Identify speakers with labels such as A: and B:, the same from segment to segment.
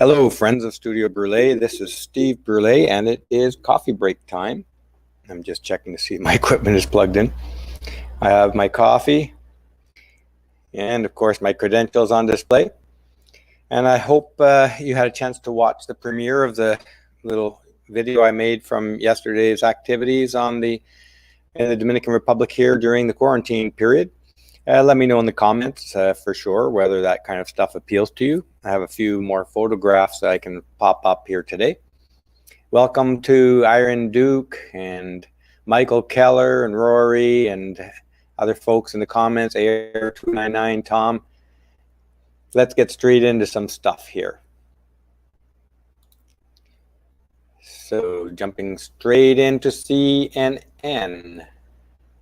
A: Hello, friends of Studio Brulé. This is Steve Brulé, and it is coffee break time. I'm just checking to see if my equipment is plugged in. I have my coffee, and of course my credentials on display. And I hope you had a chance to watch the premiere of the little video I made from yesterday's activities in the Dominican Republic here during the quarantine period. Let me know in the comments for sure whether that kind of stuff appeals to you. I have a few more photographs that I can pop up here today. Welcome to Iron Duke and Michael Keller and Rory and other folks in the comments, Air299, Tom. Let's get straight into some stuff here. So jumping straight into CNN.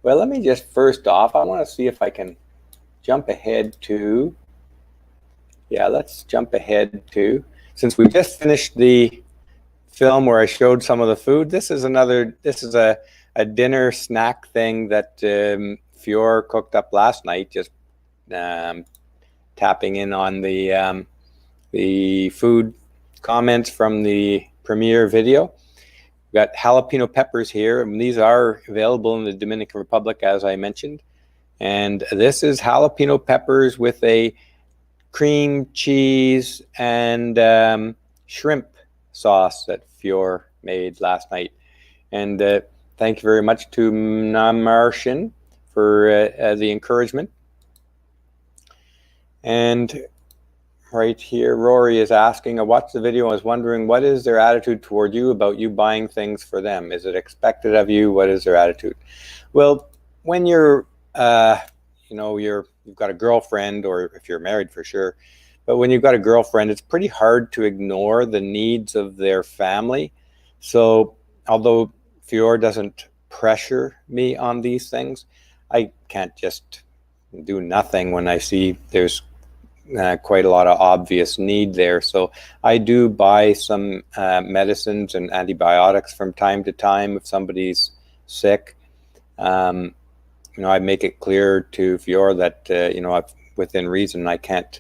A: Well, let me just first off, I want to see if I can jump ahead to, let's jump ahead to, since we just finished the film where I showed some of the food, this is a dinner snack thing that Fior cooked up last night, just tapping in on the food comments from the premiere video. We've got jalapeno peppers here, and these are available in the Dominican Republic, as I mentioned. And this is jalapeno peppers with a cream cheese and shrimp sauce that Fior made last night. And thank you very much to Namartian for the encouragement. And right here, Rory is asking, I watched the video and was wondering, what is their attitude toward you about you buying things for them? Is it expected of you? What is their attitude? Well, when you're, you've got a girlfriend, or if you're married for sure, but when you've got a girlfriend, it's pretty hard to ignore the needs of their family. So although Fior doesn't pressure me on these things, I can't just do nothing when I see there's quite a lot of obvious need there. So I do buy some medicines and antibiotics from time to time if somebody's sick. I make it clear to Fior that within reason I can't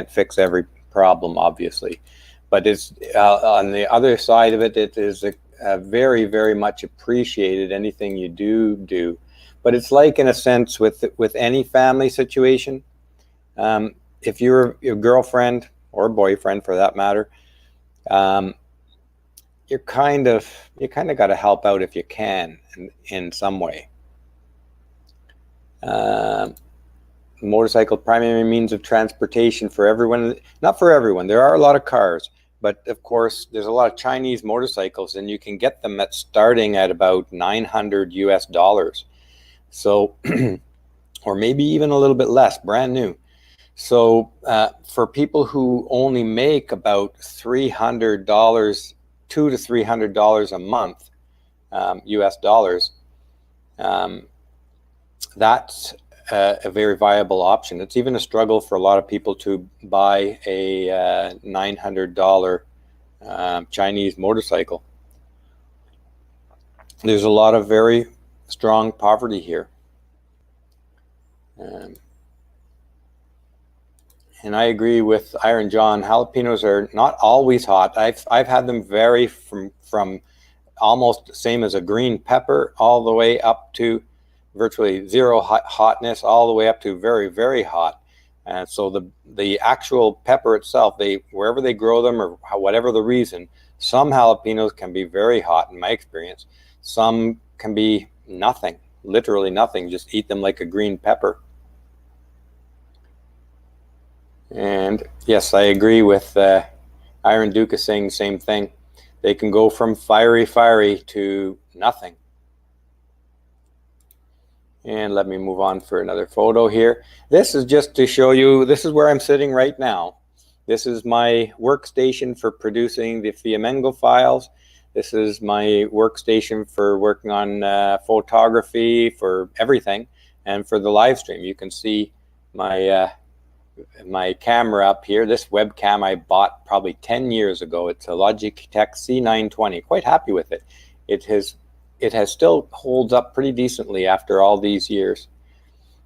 A: fix every problem, obviously, but it's on the other side of it, it is a very, very much appreciated anything you do. But it's like, in a sense, with any family situation. If you're your girlfriend or boyfriend, for that matter, you kind of got to help out if you can in some way. Motorcycle, primary means of transportation for everyone. Not for everyone. There are a lot of cars, but of course there's a lot of Chinese motorcycles, and you can get them starting at about $900 US. So, or maybe even a little bit less, brand new. So for people who only make about $300, $200 to $300 a month, US dollars, that's a very viable option. It's even a struggle for a lot of people to buy a $900 Chinese motorcycle. There's a lot of very strong poverty here. And I agree with Iron John. Jalapenos are not always hot. I've had them vary from almost the same as a green pepper all the way up to virtually zero hotness, all the way up to very, very hot. And so the actual pepper itself, wherever they grow them or whatever the reason, some jalapenos can be very hot in my experience. Some can be nothing, literally nothing. Just eat them like a green pepper. And yes, I agree with Iron Duke is saying the same thing. They can go from fiery to nothing. And let me move on for another photo here. This is just to show you, this is where I'm sitting right now. This is my workstation for producing the Fiamengo files. This is my workstation for working on photography, for everything, and for the live stream. You can see my camera up here. This webcam I bought probably 10 years ago. It's a Logitech C920. Quite happy with it. It has still holds up pretty decently after all these years.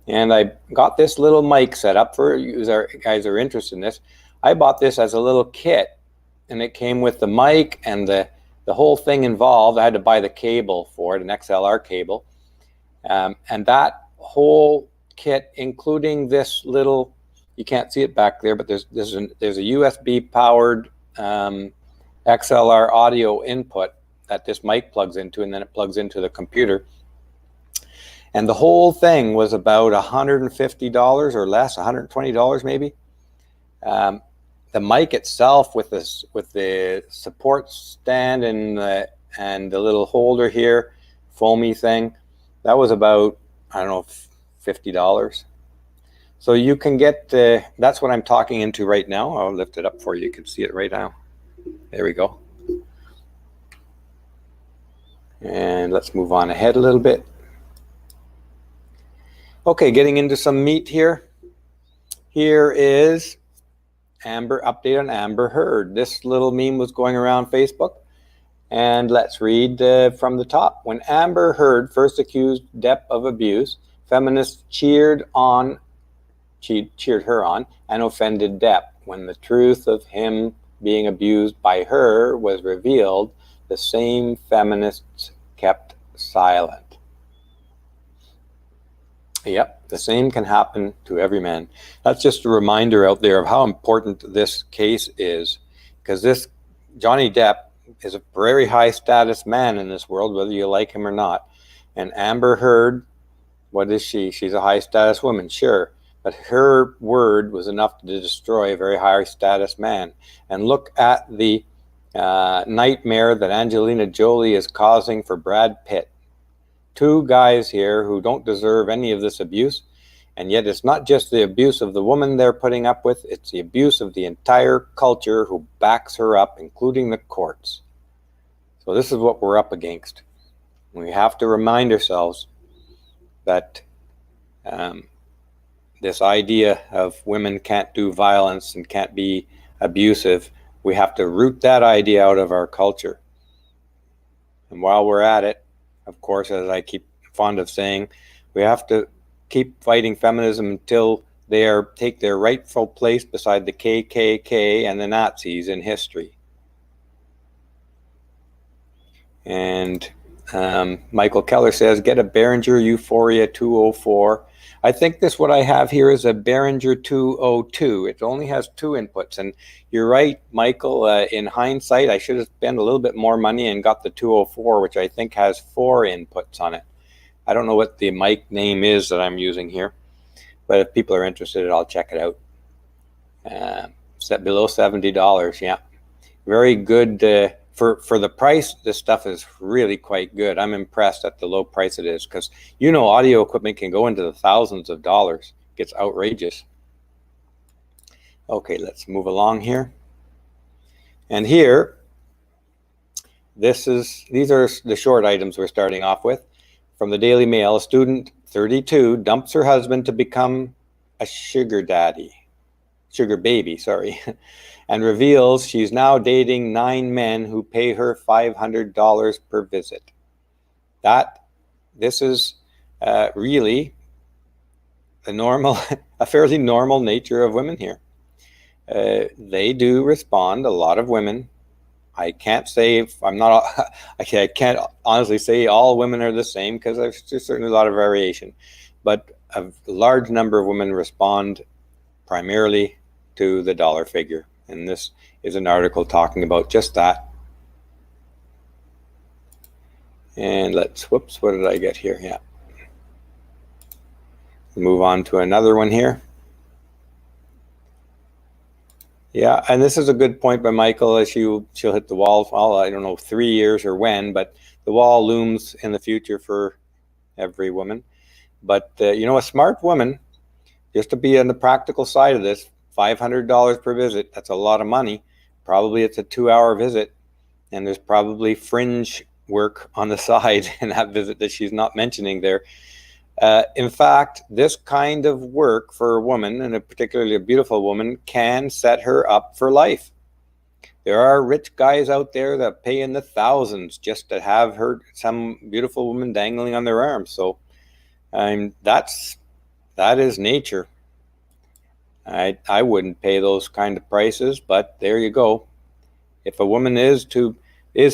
A: And I got this little mic set up for you guys are interested in this. I bought this as a little kit and it came with the mic and the whole thing involved. I had to buy the cable for it, an XLR cable, and that whole kit, including this little, you can't see it back there, but there's a USB powered XLR audio input that this mic plugs into, and then it plugs into the computer. And the whole thing was about $150 or less, $120 maybe. The mic itself with the support stand and the little holder here, foamy thing, that was about, I don't know, $50. So you can get, that's what I'm talking into right now. I'll lift it up for you. You can see it right now. There we go. And let's move on ahead a little bit. Okay, getting into some meat here. Here is update on Amber Heard. This little meme was going around Facebook. And let's read from the top. When Amber Heard first accused Depp of abuse, feminists cheered her on and offended Depp. When the truth of him being abused by her was revealed, the same feminists kept silent. Yep, the same can happen to every man. That's just a reminder out there of how important this case is, because this Johnny Depp is a very high status man in this world, whether you like him or not. And Amber Heard, what is she? She's a high status woman, sure. But her word was enough to destroy a very high status man. And look at the nightmare that Angelina Jolie is causing for Brad Pitt. Two guys here who don't deserve any of this abuse. And yet it's not just the abuse of the woman they're putting up with, it's the abuse of the entire culture who backs her up, including the courts. So this is what we're up against. We have to remind ourselves that this idea of women can't do violence and can't be abusive, we have to root that idea out of our culture. And while we're at it, of course, as I keep fond of saying, we have to keep fighting feminism until they take their rightful place beside the KKK and the Nazis in history. And Michael Keller says, get a Behringer Euphoria 204. I think what I have here is a Behringer 202. It only has 2 inputs. And you're right, Michael, in hindsight, I should have spent a little bit more money and got the 204, which I think has 4 inputs on it. I don't know what the mic name is that I'm using here, but if people are interested, I'll check it out. Set below $70, yeah. Very good. For the price, this stuff is really quite good. I'm impressed at the low price it is, because audio equipment can go into the thousands of dollars. It gets outrageous. Okay, let's move along here. And here, these are the short items we're starting off with. From the Daily Mail, a student, 32, dumps her husband to become a sugar baby, and reveals she's now dating 9 men who pay her $500 per visit. This is really a fairly normal nature of women here. They do respond, a lot of women. I can't say I can't honestly say all women are the same, because there's just certainly a lot of variation. But a large number of women respond primarily to the dollar figure. And this is an article talking about just that. And what did I get here? Yeah. Move on to another one here. Yeah, and this is a good point by Michael, as she'll hit the wall, I don't know 3 years or when, but the wall looms in the future for every woman. But, a smart woman, just to be on the practical side of this, $500 per visit, that's a lot of money. Probably it's a 2-hour visit, and there's probably fringe work on the side in that visit that she's not mentioning there. In fact, this kind of work for a woman, and particularly a beautiful woman, can set her up for life. There are rich guys out there that pay in the thousands just to have some beautiful woman dangling on their arm. So that is nature. I wouldn't pay those kind of prices, but there you go. If a woman is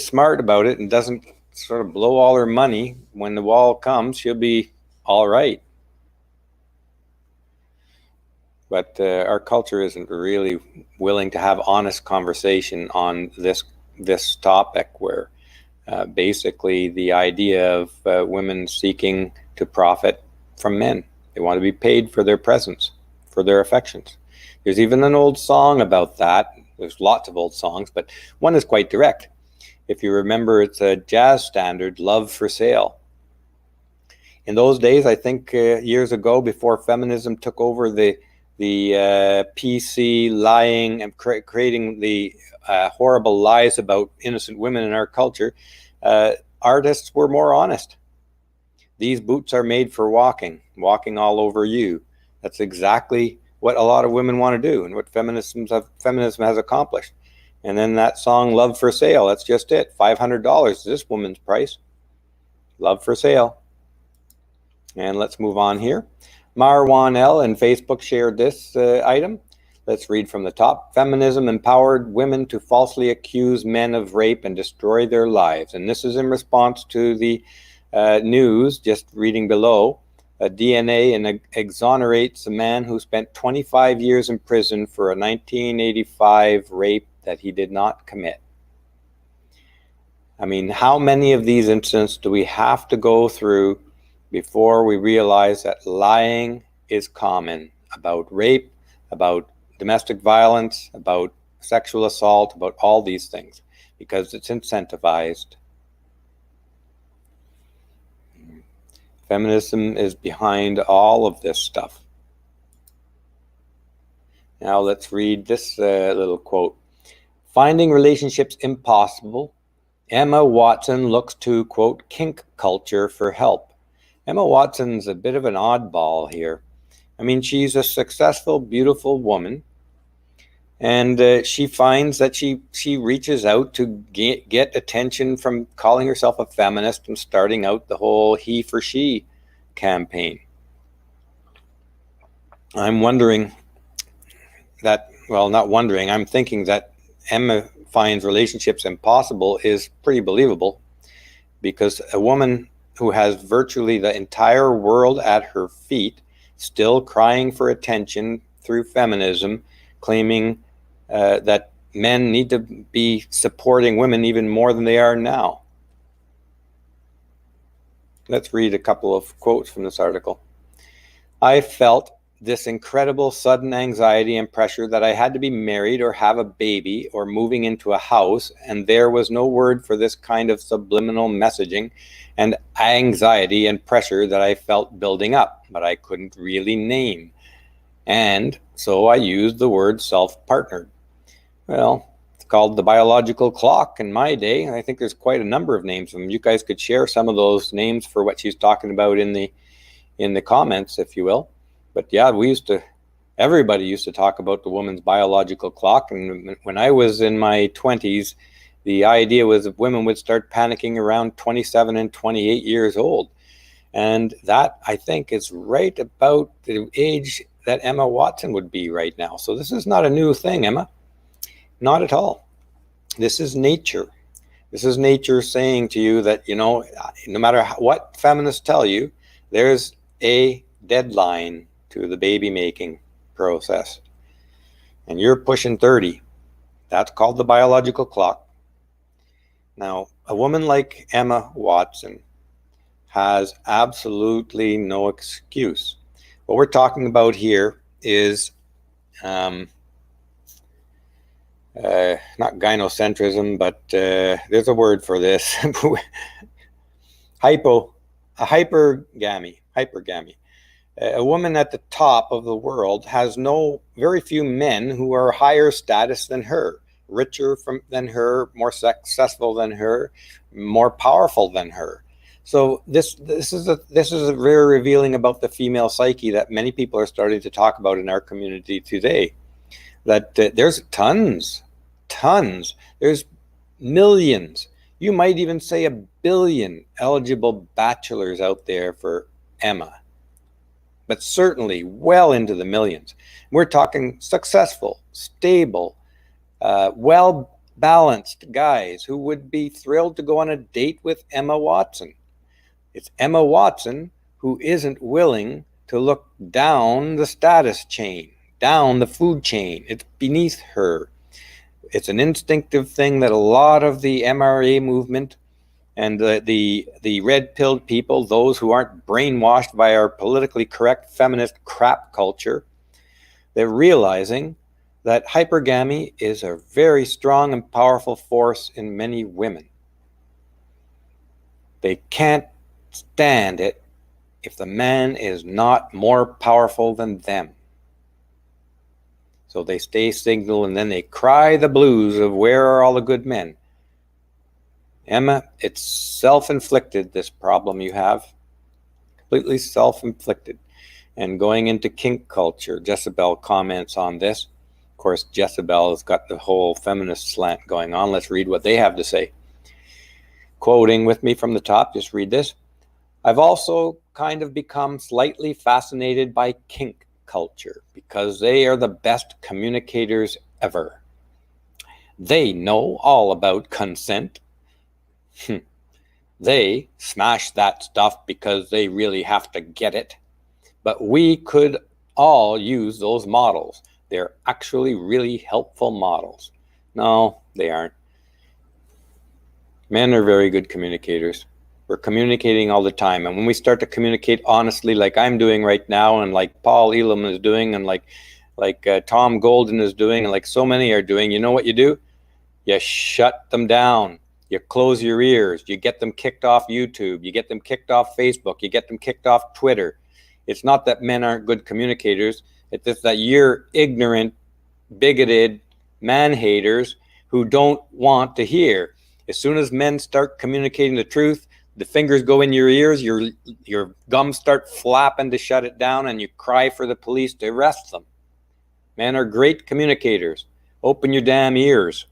A: smart about it and doesn't sort of blow all her money, when the wall comes, she'll be all right. But our culture isn't really willing to have honest conversation on this topic, where basically the idea of women seeking to profit from men. They want to be paid for their presence, for their affections. There's even an old song about that. There's lots of old songs, but one is quite direct. If you remember, it's a jazz standard, Love for Sale. In those days, I think years ago, before feminism took over the PC lying and creating the horrible lies about innocent women in our culture, artists were more honest. These boots are made for walking all over you. That's exactly what a lot of women want to do, and what feminism has accomplished. And then that song, Love for Sale, that's just it. $500 is this woman's price. Love for Sale. And let's move on here. Marwan L. and Facebook shared this item. Let's read from the top. Feminism empowered women to falsely accuse men of rape and destroy their lives. And this is in response to the news, just reading below. DNA exonerates a man who spent 25 years in prison for a 1985 rape that he did not commit. I mean, how many of these incidents do we have to go through before we realize that lying is common about rape, about domestic violence, about sexual assault, about all these things, because it's incentivized. Feminism is behind all of this stuff. Now let's read this little quote. Finding relationships impossible, Emma Watson looks to, quote, kink culture for help. Emma Watson's a bit of an oddball here. I mean, she's a successful, beautiful woman, and she finds that she reaches out to get attention from calling herself a feminist and starting out the whole he for she campaign. I'm wondering that, well, not wondering, I'm thinking that Emma finds relationships impossible is pretty believable, because a woman who has virtually the entire world at her feet, still crying for attention through feminism, claiming that men need to be supporting women even more than they are now. Let's read a couple of quotes from this article. I felt this incredible sudden anxiety and pressure that I had to be married or have a baby or moving into a house, and there was no word for this kind of subliminal messaging and anxiety and pressure that I felt building up, but I couldn't really name. And so I used the word self-partnered. Well, it's called the biological clock in my day. I think there's quite a number of names of them. You guys could share some of those names for what she's talking about in the comments, if you will. But yeah, everybody used to talk about the woman's biological clock. And when I was in my 20s, the idea was that women would start panicking around 27 and 28 years old. And that, I think, is right about the age that Emma Watson would be right now. So this is not a new thing, Emma. Not at all. This is nature. This is nature saying to you that, no matter what feminists tell you, there's a deadline to the baby making process. And you're pushing 30. That's called the biological clock. Now, a woman like Emma Watson has absolutely no excuse. What we're talking about here is not gynocentrism, but there's a word for this. Hypergamy. A woman at the top of the world has very few men who are higher status than her, richer than her, more successful than her, more powerful than her. So this is very revealing about the female psyche that many people are starting to talk about in our community today. That there's tons, there's millions, you might even say 1 billion eligible bachelors out there for Emma, but certainly well into the millions. We're talking successful, stable, well balanced guys who would be thrilled to go on a date with Emma Watson. It's Emma Watson who isn't willing to look down the status chain, down the food chain. It's beneath her. It's an instinctive thing that a lot of the MRA movement and the red-pilled people, those who aren't brainwashed by our politically correct feminist crap culture, they're realizing that hypergamy is a very strong and powerful force in many women. They can't stand it if the man is not more powerful than them. So they stay single and then they cry the blues of where are all the good men. Emma, it's self-inflicted, this problem you have. Completely self-inflicted. And going into kink culture, Jezebel comments on this. Of course, Jezebel has got the whole feminist slant going on. Let's read what they have to say. Quoting with me from the top, just read this. I've also kind of become slightly fascinated by kink culture because they are the best communicators ever. They know all about consent. They smash that stuff because they really have to get it. But we could all use those models. They're actually really helpful models. No, they aren't. Men are very good communicators. We're communicating all the time. And when we start to communicate honestly, like I'm doing right now, and like Paul Elam is doing, and like Tom Golden is doing, and like so many are doing, you know what you do? You shut them down. You close your ears. You get them kicked off YouTube. You get them kicked off Facebook. You get them kicked off Twitter. It's not that men aren't good communicators. It's just that you're ignorant, bigoted man-haters who don't want to hear. As soon as men start communicating the truth, the fingers go in your ears, your gums start flapping to shut it down, and you cry for the police to arrest them. Men are great communicators. Open your damn ears.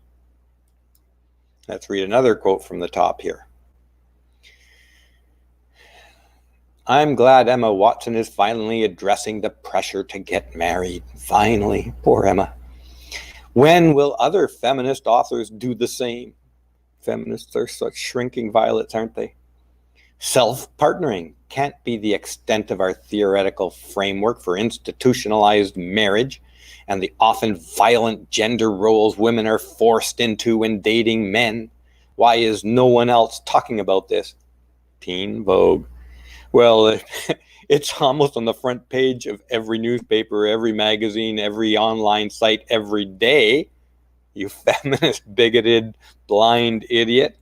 A: Let's read another quote from the top here. I'm glad Emma Watson is finally addressing the pressure to get married. Finally, poor Emma. When will other feminist authors do the same? Feminists are such shrinking violets, aren't they? Self-partnering can't be the extent of our theoretical framework for institutionalized marriage and the often violent gender roles women are forced into when dating men. Why is no one else talking about this? Teen Vogue. Well, it's almost on the front page of every newspaper, every magazine, every online site every day. You feminist, bigoted, blind idiot.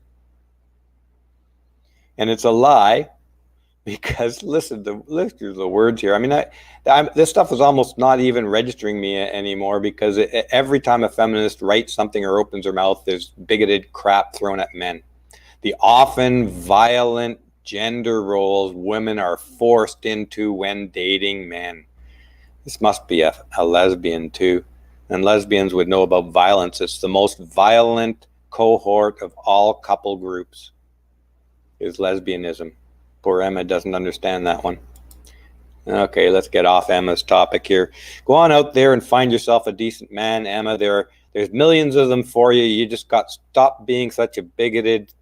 A: And it's a lie because listen to the words here. I mean, this stuff is almost not even registering me anymore because every time a feminist writes something or opens her mouth, there's bigoted crap thrown at men. The often violent gender roles women are forced into when dating men. This must be a lesbian too. And lesbians would know about violence. It's the most violent cohort of all couple groups is lesbianism. Poor Emma doesn't understand that one. Okay, let's get off Emma's topic here. Go on out there and find yourself a decent man, Emma. There's millions of them for you. You just got to stop being such a bigoted,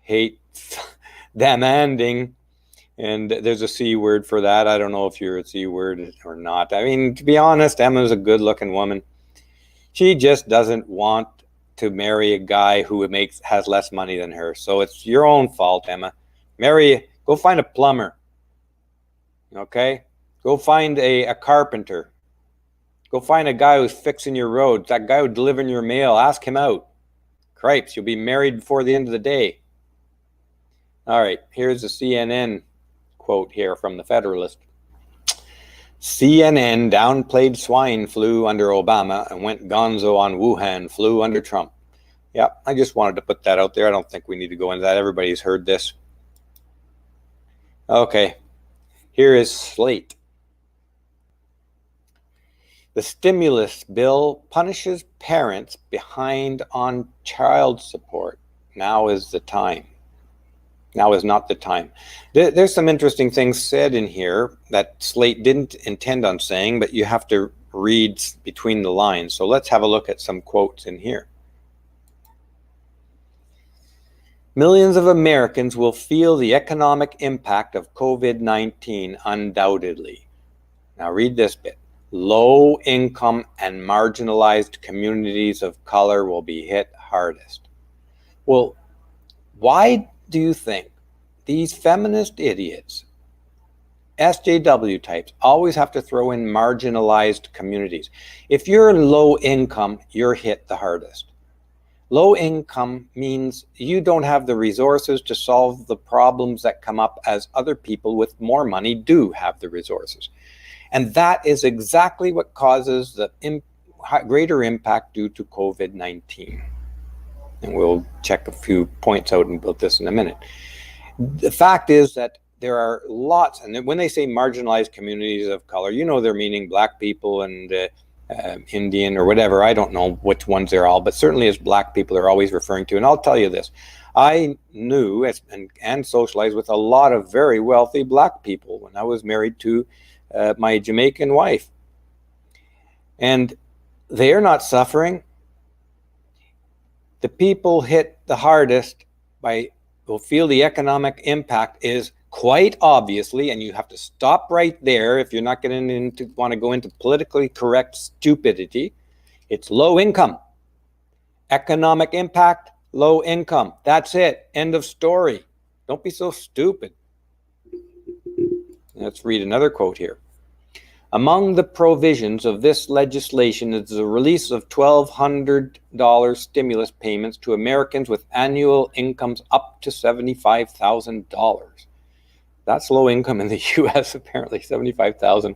A: hate, demanding. And there's a C word for that. I don't know if you're a C word or not. I mean, to be honest, Emma's a good-looking woman. She just doesn't want to marry a guy who has less money than her. So it's your own fault, Emma. Go find a plumber. Okay? Go find a carpenter. Go find a guy who's fixing your roads. That guy who's delivering your mail. Ask him out. Cripes, you'll be married before the end of the day. All right, here's a CNN quote here from the Federalist. CNN downplayed swine flu under Obama and went gonzo on Wuhan flu under Trump. Yeah, I just wanted to put that out there. I don't think we need to go into that. Everybody's heard this. Okay, here is Slate. The stimulus bill punishes parents behind on child support. Now is the time. Now is not the time. There's some interesting things said in here that Slate didn't intend on saying, but you have to read between the lines. So let's have a look at some quotes in here. Millions of Americans will feel the economic impact of COVID-19 undoubtedly. Now read this bit. Low income and marginalized communities of color will be hit hardest. Well, why do you think these feminist idiots, SJW types, always have to throw in marginalized communities? If you're low income, you're hit the hardest. Low income means you don't have the resources to solve the problems that come up as other people with more money do have the resources. And that is exactly what causes the greater impact due to COVID-19. And we'll check a few points out about this in a minute. The fact is that there are lots, and when they say marginalized communities of color, you know they're meaning Black people and Indian or whatever. I don't know which ones they're all, but certainly as Black people are always referring to. And I'll tell you this, I knew and socialized with a lot of very wealthy Black people when I was married to my Jamaican wife. And they're not suffering. The people hit the hardest will feel the economic impact is quite obviously, and you have to stop right there if you're not want to go into politically correct stupidity. It's low income. Economic impact, low income. That's it. End of story. Don't be so stupid. Let's read another quote here. Among the provisions of this legislation is the release of $1,200 stimulus payments to Americans with annual incomes up to $75,000. That's low income in the U.S., apparently, $75,000.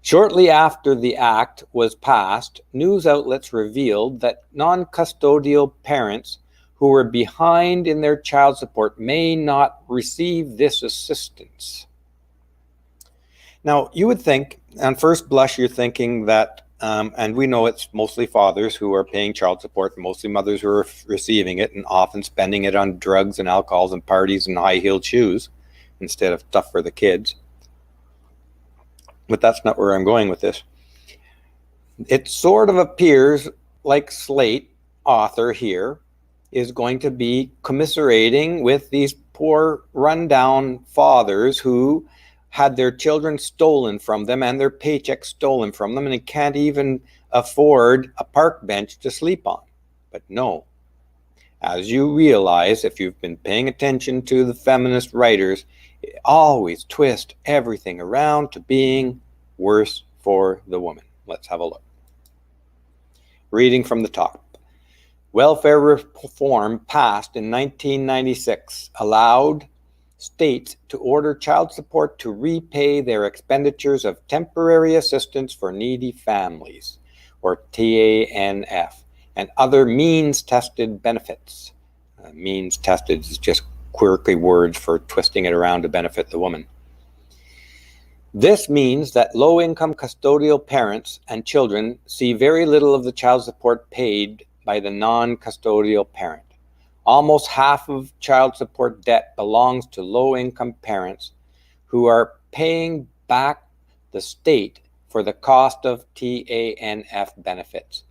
A: Shortly after the act was passed, news outlets revealed that non-custodial parents who were behind in their child support may not receive this assistance. Now, you would think, on first blush, you're thinking that, and we know it's mostly fathers who are paying child support, mostly mothers who are receiving it and often spending it on drugs and alcohols and parties and high-heeled shoes instead of stuff for the kids. But that's not where I'm going with this. It sort of appears like Slate, author here, is going to be commiserating with these poor rundown fathers who had their children stolen from them and their paychecks stolen from them, and they can't even afford a park bench to sleep on. But no, as you realize, if you've been paying attention to the feminist writers, they always twist everything around to being worse for the woman. Let's have a look. Reading from the top. Welfare reform passed in 1996 allowed states to order child support to repay their expenditures of temporary assistance for needy families, or TANF, and other means-tested benefits. Means-tested is just quirky words for twisting it around to benefit the woman. This means that low-income custodial parents and children see very little of the child support paid by the non-custodial parent. Almost half of child support debt belongs to low-income parents who are paying back the state for the cost of TANF benefits.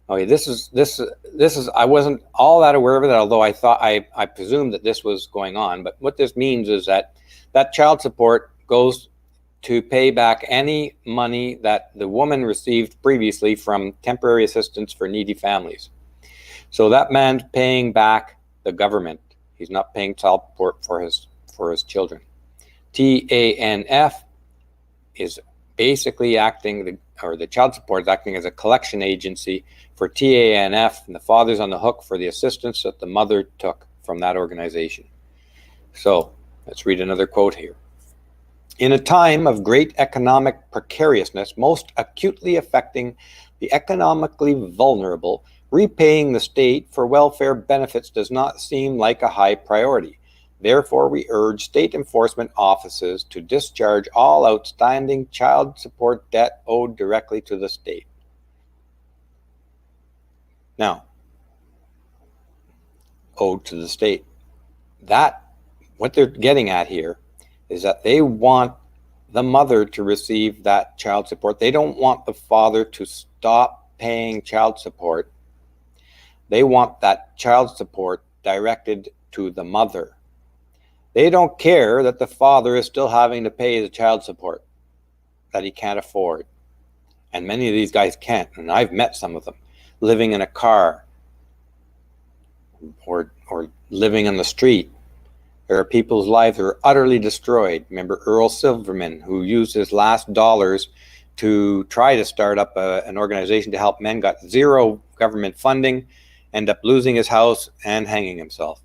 A: Okay, this is I wasn't all that aware of it, although I presumed that this was going on. But what this means is that child support goes to pay back any money that the woman received previously from temporary assistance for needy families. So that man's paying back the government. He's not paying child support for his children. TANF is basically the child support is acting as a collection agency for TANF, and the father's on the hook for the assistance that the mother took from that organization. So let's read another quote here. In a time of great economic precariousness, most acutely affecting the economically vulnerable, repaying the state for welfare benefits does not seem like a high priority. Therefore, we urge state enforcement offices to discharge all outstanding child support debt owed directly to the state. Now, owed to the state. What they're getting at here is that they want the mother to receive that child support. They don't want the father to stop paying child support. They want that child support directed to the mother. They don't care that the father is still having to pay the child support that he can't afford. And many of these guys can't, and I've met some of them, living in a car or living on the street. There are people's lives that are utterly destroyed. Remember Earl Silverman, who used his last dollars to try to start up an organization to help men, got zero government funding, ended up losing his house and hanging himself.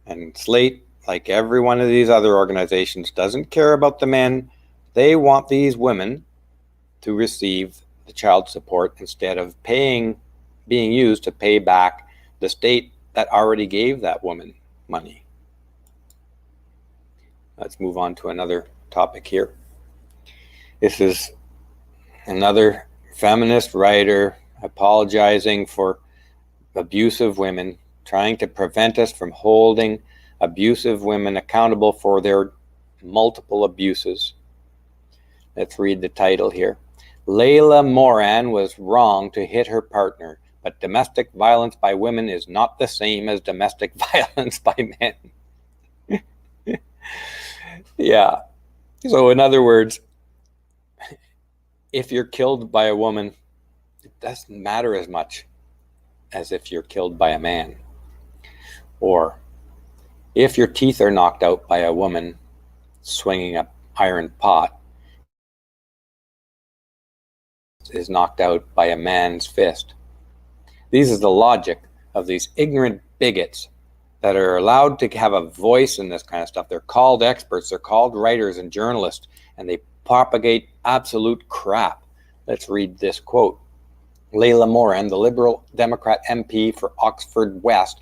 A: And Slate, like every one of these other organizations, doesn't care about the men. They want these women to receive the child support instead of being used to pay back the state that already gave that woman money. Let's move on to another topic here. This is another feminist writer apologizing for abusive women, trying to prevent us from holding abusive women accountable for their multiple abuses. Let's read the title here. Layla Moran was wrong to hit her partner, but domestic violence by women is not the same as domestic violence by men. Yeah. So in other words, if you're killed by a woman, it doesn't matter as much as if you're killed by a man. Or if your teeth are knocked out by a woman swinging an iron pot, is knocked out by a man's fist. These is the logic of these ignorant bigots that are allowed to have a voice in this kind of stuff. They're called experts, they're called writers and journalists, and they propagate absolute crap. Let's read this quote. Layla Moran, the Liberal Democrat MP for Oxford West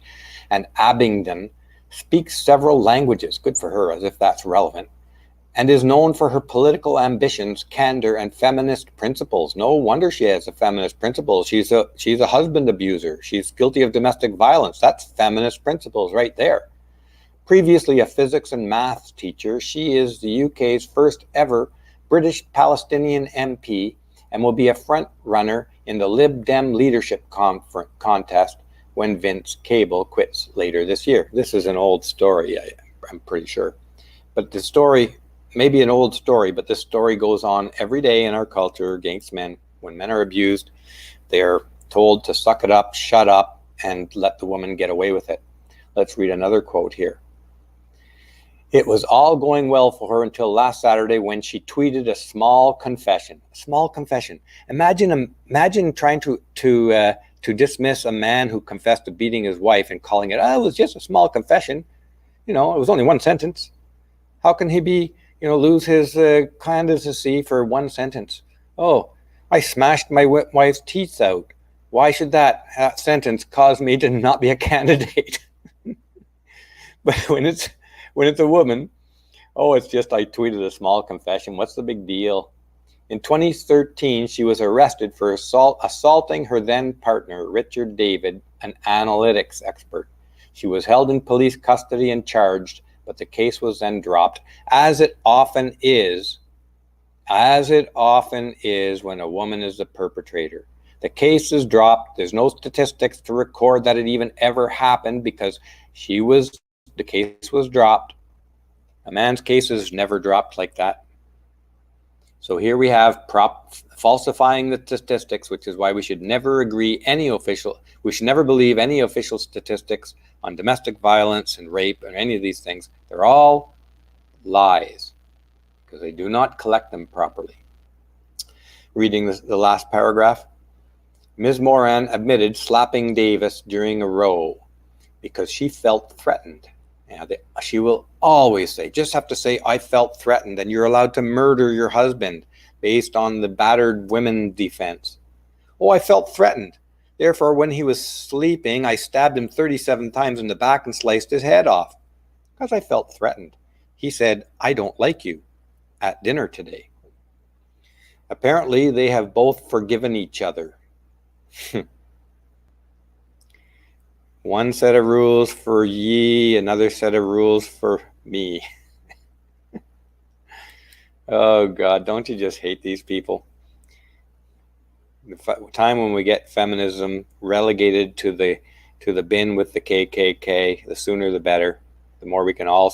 A: and Abingdon, speaks several languages, good for her, as if that's relevant, and is known for her political ambitions, candor, and feminist principles. No wonder she has a feminist principle. She's a husband abuser. She's guilty of domestic violence. That's feminist principles right there. Previously a physics and maths teacher, she is the UK's first ever British Palestinian MP and will be a front runner in the Lib Dem leadership contest when Vince Cable quits later this year. This is an old story, I'm pretty sure. But the story, maybe an old story, but this story goes on every day in our culture against men. When men are abused, they're told to suck it up, shut up, and let the woman get away with it. Let's read another quote here. It was all going well for her until last Saturday when she tweeted a small confession. A small confession. Imagine trying to dismiss a man who confessed to beating his wife and calling it, it was just a small confession. It was only one sentence. How can he be, lose his candidacy for one sentence? Oh, I smashed my wife's teeth out. Why should that sentence cause me to not be a candidate? But when it's a woman, it's just I tweeted a small confession. What's the big deal? In 2013, she was arrested for assaulting her then partner, Richard David, an analytics expert. She was held in police custody and charged, but the case was then dropped, as it often is when a woman is the perpetrator. The case is dropped. There's no statistics to record that it even ever happened because the case was dropped. A man's case is never dropped like that. So here we have falsifying the statistics, which is why we should never believe any official statistics on domestic violence and rape and any of these things. They're all lies because they do not collect them properly. Reading the last paragraph. Ms. Moran admitted slapping Davis during a row because she felt threatened. She will always just have to say, I felt threatened, and you're allowed to murder your husband based on the battered women defense. I felt threatened. Therefore, when he was sleeping, I stabbed him 37 times in the back and sliced his head off because I felt threatened. He said, I don't like you at dinner today. Apparently, they have both forgiven each other. One set of rules for ye, another set of rules for me. Oh God, don't you just hate these people? The time when we get feminism relegated to the to the bin with the KKK. The sooner the better. The more we can all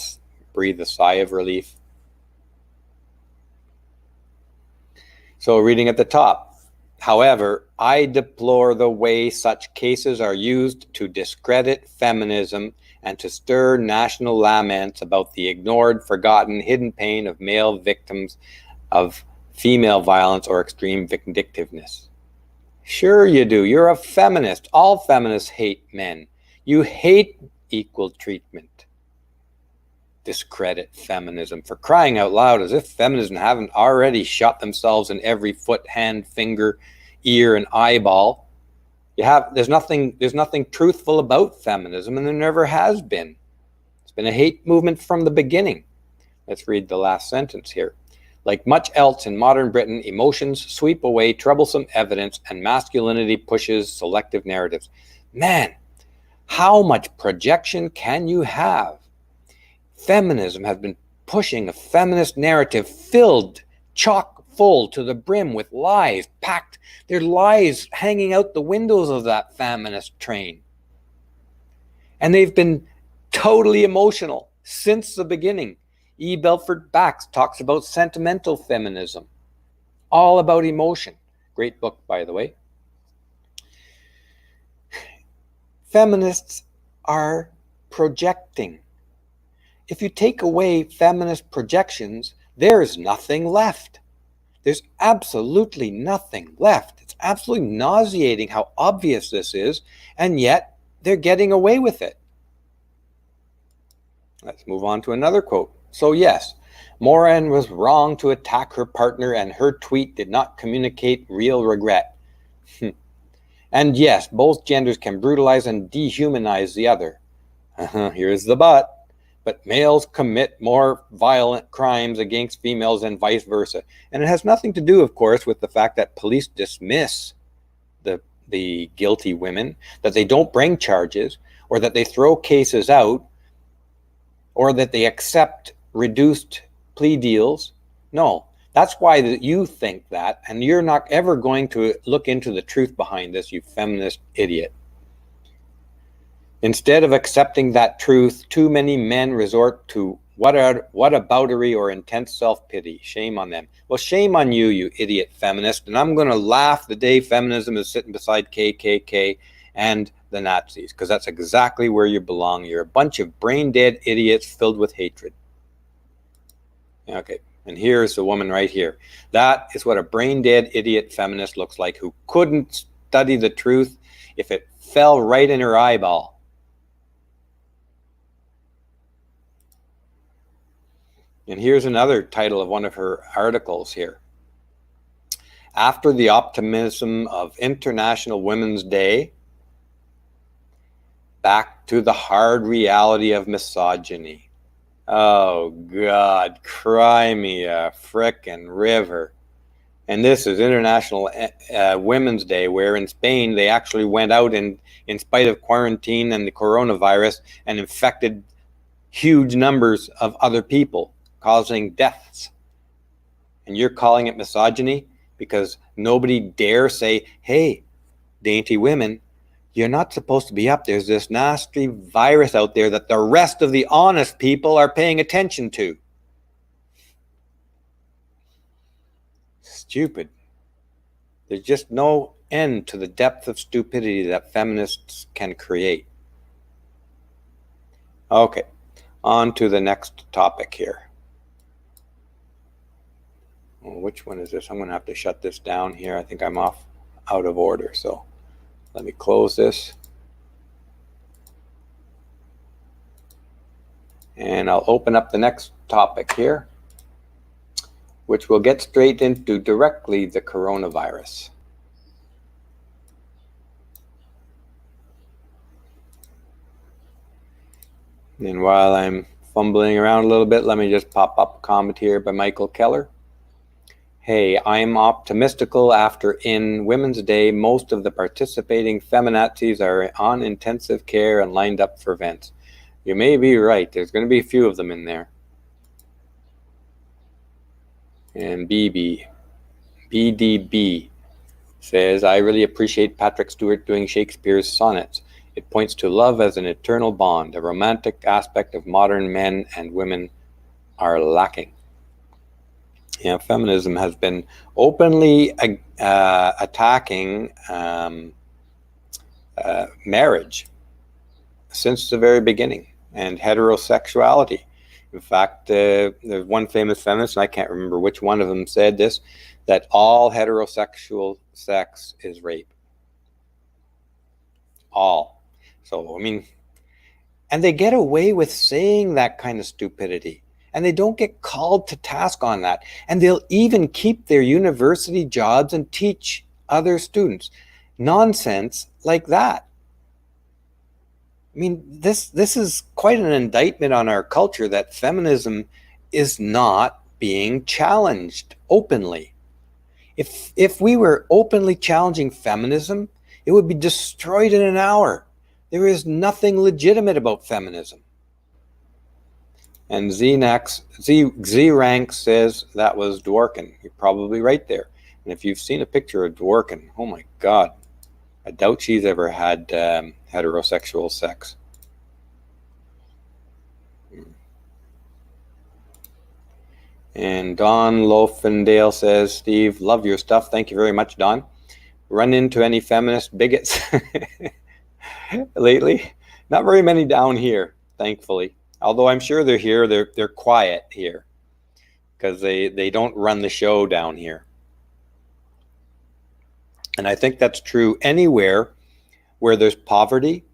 A: breathe a sigh of relief. So reading at the top. However, I deplore the way such cases are used to discredit feminism and to stir national laments about the ignored, forgotten, hidden pain of male victims of female violence or extreme vindictiveness. Sure you do. You're a feminist. All feminists hate men. You hate equal treatment. Discredit feminism. For crying out loud, as if feminism haven't already shot themselves in every foot, hand, finger, ear, and eyeball. There's nothing truthful about feminism, and there never has been. It's been a hate movement from the beginning. Let's read the last sentence here. Like much else in modern Britain, emotions sweep away troublesome evidence and masculinity pushes selective narratives. Man, how much projection can you have? Feminism has been pushing a feminist narrative filled chock full to the brim with lies, packed. There are lies hanging out the windows of that feminist train. And they've been totally emotional since the beginning. E. Belford Bax talks about sentimental feminism, all about emotion. Great book, by the way. Feminists are projecting. If you take away feminist projections, there's nothing left. There's absolutely nothing left. It's absolutely nauseating how obvious this is, and yet they're getting away with it. Let's move on to another quote. So yes, Moran was wrong to attack her partner, and her tweet did not communicate real regret. And yes, both genders can brutalize and dehumanize the other. Here's the but. But males commit more violent crimes against females and vice versa. And it has nothing to do, of course, with the fact that police dismiss the guilty women, that they don't bring charges, or that they throw cases out, or that they accept reduced plea deals. No, that's why you think that, and you're not ever going to look into the truth behind this, you feminist idiot. Instead of accepting that truth, too many men resort to whataboutery or intense self-pity. Shame on them. Well, shame on you, you idiot feminist. And I'm going to laugh the day feminism is sitting beside KKK and the Nazis, because that's exactly where you belong. You're a bunch of brain-dead idiots filled with hatred. Okay, and here's the woman right here. That is what a brain-dead idiot feminist looks like, who couldn't study the truth if it fell right in her eyeball. And here's another title of one of her articles here. After the optimism of International Women's Day, back to the hard reality of misogyny. Oh, God, cry me a frickin' river. And this is International Women's Day, where in Spain they actually went out in spite of quarantine and the coronavirus and infected huge numbers of other people, causing deaths. And you're calling it misogyny because nobody dare say, hey, dainty women, you're not supposed to be up. There's this nasty virus out there that the rest of the honest people are paying attention to. Stupid. There's just no end to the depth of stupidity that feminists can create. Okay, on to the next topic here. Well, which one is this? I'm going to have to shut this down here. I think I'm out of order. So let me close this. And I'll open up the next topic here, which will get straight into directly the coronavirus. And while I'm fumbling around a little bit, let me just pop up a comment here by Michael Keller. Hey, I'm optimistical after in Women's Day, most of the participating feminazis are on intensive care and lined up for events. You may be right. There's going to be a few of them in there. And BDB says, I really appreciate Patrick Stewart doing Shakespeare's sonnets. It points to love as an eternal bond, a romantic aspect of modern men and women are lacking. Feminism has been openly attacking marriage since the very beginning, and heterosexuality. In fact, there's one famous feminist, and I can't remember which one of them said this, that all heterosexual sex is rape. All. So, I mean, and they get away with saying that kind of stupidity, and they don't get called to task on that, and they'll even keep their university jobs and teach other students nonsense like that. I mean, this is quite an indictment on our culture that feminism is not being challenged openly. If we were openly challenging feminism, it would be destroyed in an hour. There is nothing legitimate about feminism. And Z-Rank says that was Dworkin. You're probably right there. And if you've seen a picture of Dworkin, oh my God, I doubt she's ever had heterosexual sex. And Don Lofendale says, Steve, love your stuff. Thank you very much, Don. Run into any feminist bigots lately? Not very many down here, thankfully. Although I'm sure they're here. They're quiet here because they don't run the show down here. And I think that's true anywhere where there's poverty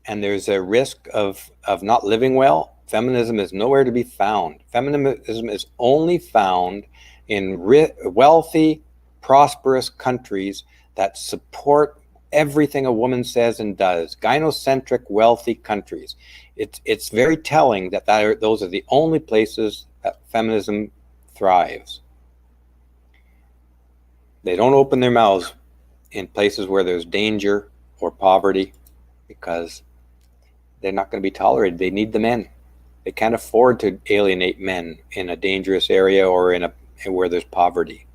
A: and there's a risk of not living well. Feminism is nowhere to be found. Feminism is only found in wealthy, prosperous countries that support everything a woman says and does. Gynocentric, wealthy countries. It's very telling that those are the only places that feminism thrives. They don't open their mouths in places where there's danger or poverty because they're not going to be tolerated. They need the men. They can't afford to alienate men in a dangerous area or where there's poverty.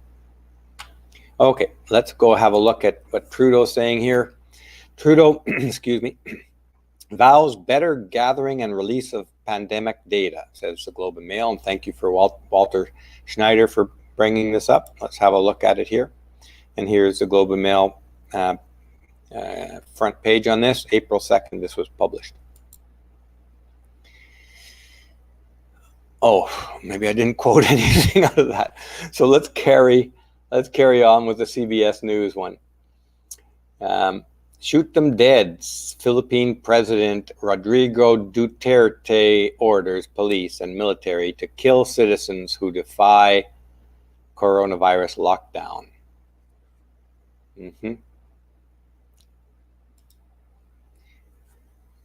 A: Okay, let's go have a look at what Trudeau's saying here. Trudeau, excuse me, vows better gathering and release of pandemic data, says the Globe and Mail. And thank you for Walter Schneider for bringing this up. Let's have a look at it here. And here's the Globe and Mail front page on this. April 2nd, this was published. Oh, maybe I didn't quote anything out of that. So let's carry on with the CBS News one. Shoot them dead. Philippine President Rodrigo Duterte orders police and military to kill citizens who defy coronavirus lockdown.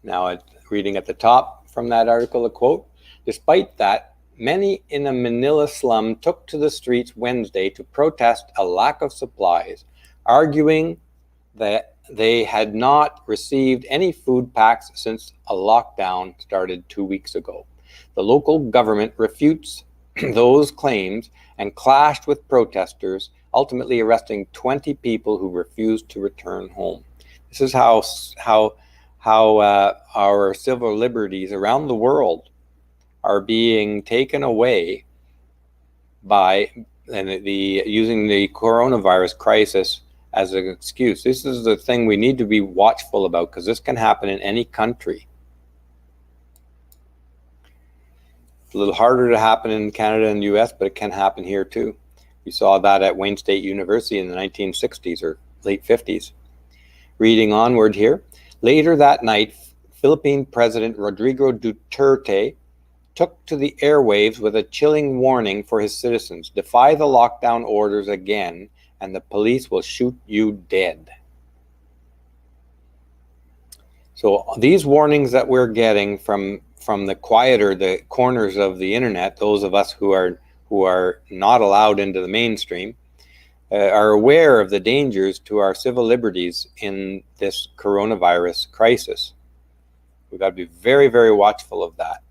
A: Now, reading at the top from that article, a quote. Despite that, many in a Manila slum took to the streets Wednesday to protest a lack of supplies, arguing that they had not received any food packs since a lockdown started 2 weeks ago. The local government refutes those claims and clashed with protesters, ultimately arresting 20 people who refused to return home. This is how our civil liberties around the world are being taken away by using the coronavirus crisis as an excuse. This is the thing we need to be watchful about because this can happen in any country. It's a little harder to happen in Canada and the US, but it can happen here too. We saw that at Wayne State University in the 1960s or late 50s. Reading onward here. Later that night, Philippine President Rodrigo Duterte took to the airwaves with a chilling warning for his citizens. Defy the lockdown orders again, and the police will shoot you dead. So these warnings that we're getting from the corners of the internet, those of us who are not allowed into the mainstream, are aware of the dangers to our civil liberties in this coronavirus crisis. We've got to be very, very watchful of that.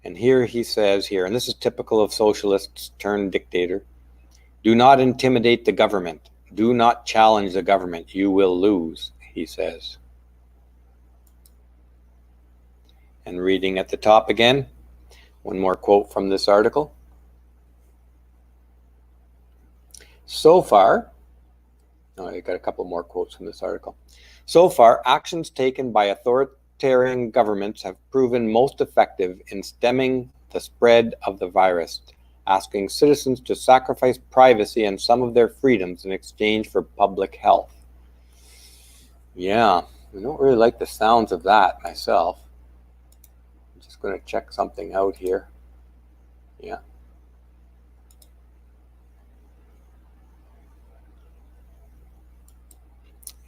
A: And here he says here, and this is typical of socialists turned dictator, do not intimidate the government. Do not challenge the government. You will lose, he says. And reading at the top again, one more quote from this article. So far, I got a couple more quotes from this article. So far, actions taken by authoritarian governments have proven most effective in stemming the spread of the virus, asking citizens to sacrifice privacy and some of their freedoms in exchange for public health. Yeah, I don't really like the sounds of that myself. I'm just going to check something out here. Yeah.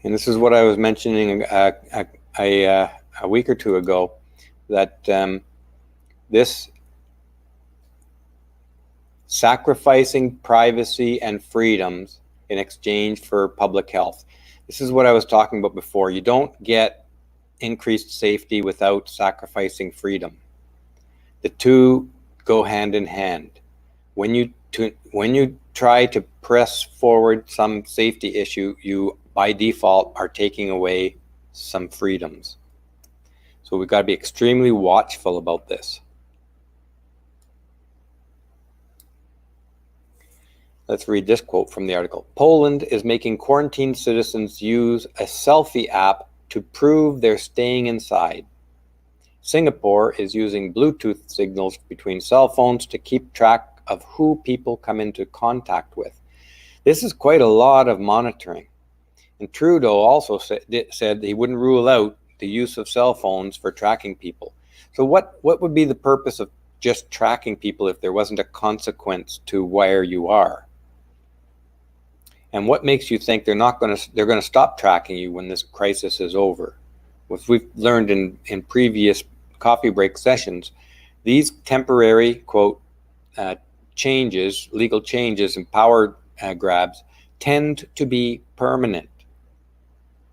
A: And this is what I was mentioning a week or two ago, that this sacrificing privacy and freedoms in exchange for public health. This is what I was talking about before. You don't get increased safety without sacrificing freedom. The two go hand in hand. When you try to press forward some safety issue, you by default are taking away some freedoms. So we've got to be extremely watchful about this. Let's read this quote from the article. Poland is making quarantined citizens use a selfie app to prove they're staying inside. Singapore is using Bluetooth signals between cell phones to keep track of who people come into contact with. This is quite a lot of monitoring. And Trudeau also said he wouldn't rule out the use of cell phones for tracking people. So what would be the purpose of just tracking people if there wasn't a consequence to where you are? And what makes you think they're going to stop tracking you when this crisis is over? What we've learned in previous coffee break sessions, these temporary, quote, changes, legal changes and power grabs tend to be permanent.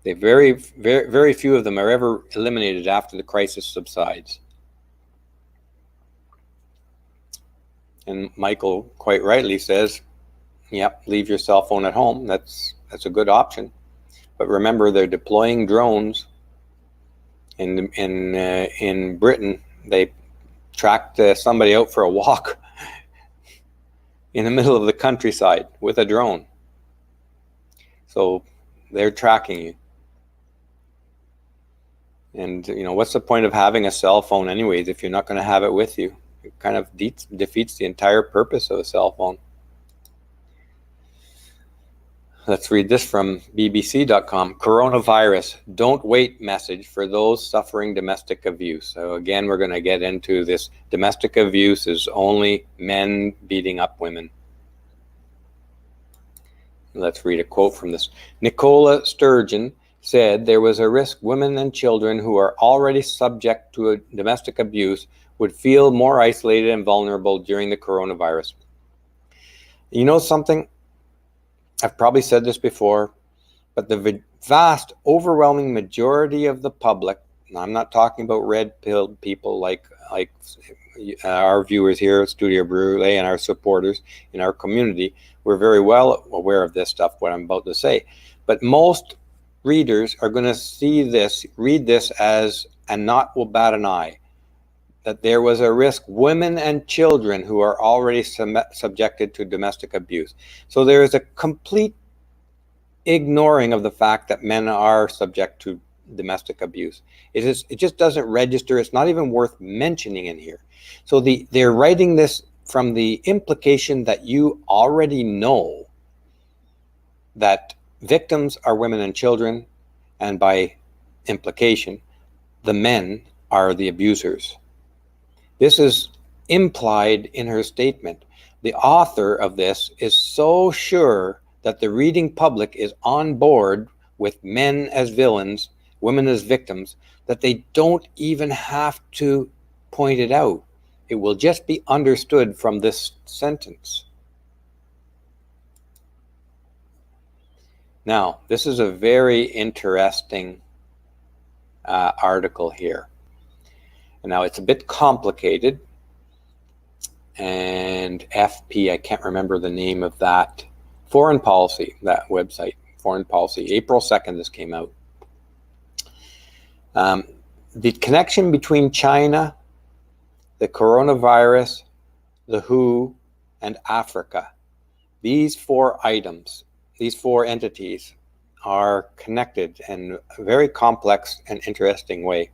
A: They very, very, very few of them are ever eliminated after the crisis subsides. And Michael quite rightly says, yep, leave your cell phone at home. That's a good option. But remember, they're deploying drones. In Britain, they tracked somebody out for a walk in the middle of the countryside with a drone. So they're tracking you. And, what's the point of having a cell phone anyways if you're not going to have it with you? It kind of defeats the entire purpose of a cell phone. Let's read this from bbc.com. Coronavirus, don't wait message for those suffering domestic abuse. So again, we're going to get into this. Domestic abuse is only men beating up women. Let's read a quote from this. Nicola Sturgeon said there was a risk women and children who are already subject to a domestic abuse would feel more isolated and vulnerable during the coronavirus. You know something? I've probably said this before, but the vast, overwhelming majority of the public, and I'm not talking about red-pilled people like our viewers here at Studio Brulé and our supporters in our community, we're very well aware of this stuff, what I'm about to say. But most readers are going to read this as, and not will bat an eye, that there was a risk women and children who are already subjected to domestic abuse. So there is a complete ignoring of the fact that men are subject to domestic abuse. It just doesn't register. It's not even worth mentioning in here. So they're writing this from the implication that you already know that victims are women and children, and by implication, the men are the abusers. This is implied in her statement. The author of this is so sure that the reading public is on board with men as villains, women as victims, that they don't even have to point it out. It will just be understood from this sentence. Now, this is a very interesting article here. And now it's a bit complicated, and FP, I can't remember the name of that, Foreign Policy, that website, Foreign Policy, April 2nd this came out. The connection between China, the coronavirus, the WHO, and Africa. These four items, these four entities are connected in a very complex and interesting way.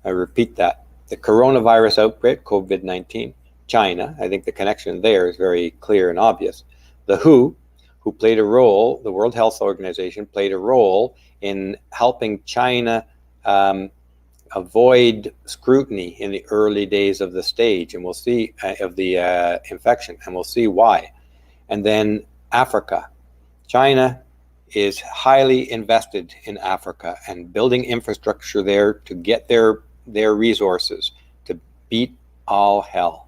A: I repeat that. The coronavirus outbreak, COVID-19, China, I think the connection there is very clear and obvious. The WHO, who played a role, the World Health Organization played a role in helping China avoid scrutiny in the early days of the stage, and we'll see of the infection, and we'll see why. And then Africa. China is highly invested in Africa and building infrastructure there to get their resources to beat all hell.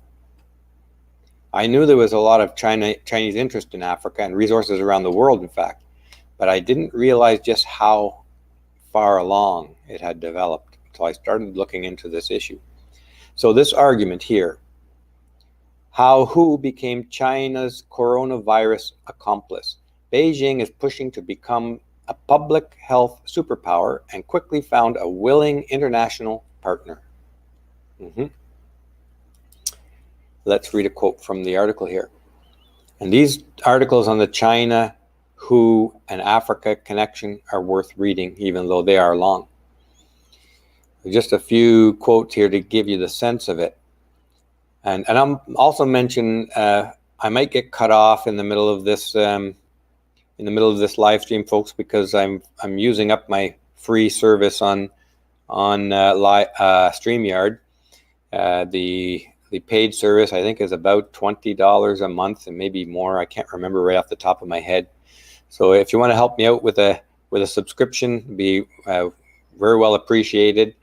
A: I knew there was a lot of Chinese interest in Africa and resources around the world, in fact, but I didn't realize just how far along it had developed until I started looking into this issue. So this argument here, how WHO became China's coronavirus accomplice. Beijing is pushing to become a public health superpower and quickly found a willing international partner. Let's read a quote from the article here. And these articles on the China, WHO, and Africa connection are worth reading, even though they are long. Just a few quotes here to give you the sense of it. And I'm also mention I might get cut off in the middle of this live stream, folks, because I'm using up my free service on StreamYard. The paid service, I think, is about $20 a month and maybe more. I can't remember right off the top of my head. So if you want to help me out with a subscription, it'd be very well appreciated.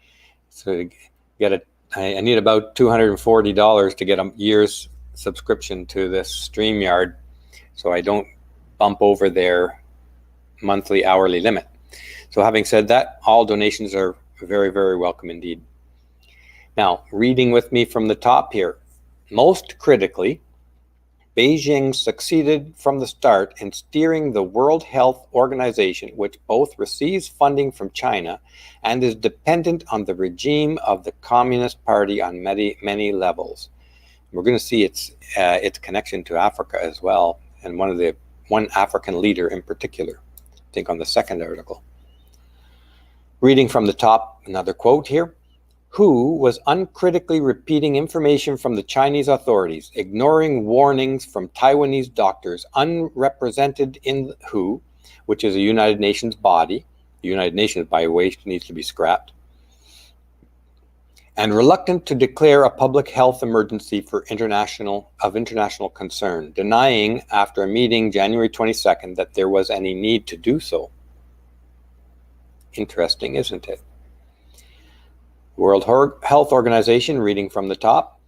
A: So I need about $240 to get a year's subscription to this StreamYard, so I don't bump over their monthly hourly limit. So having said that, all donations are very, very welcome indeed. Now, reading with me from the top here. Most critically, Beijing succeeded from the start in steering the World Health Organization, which both receives funding from China and is dependent on the regime of the Communist Party on many levels. We're going to see its connection to Africa as well, and one African leader in particular, I think on the second article. Reading from the top, another quote here. WHO was uncritically repeating information from the Chinese authorities, ignoring warnings from Taiwanese doctors unrepresented in WHO, which is a United Nations body. The United Nations, by the way, needs to be scrapped. And reluctant to declare a public health emergency for international concern, denying after a meeting January 22nd that there was any need to do so. Interesting, isn't it? World Health Organization, reading from the top,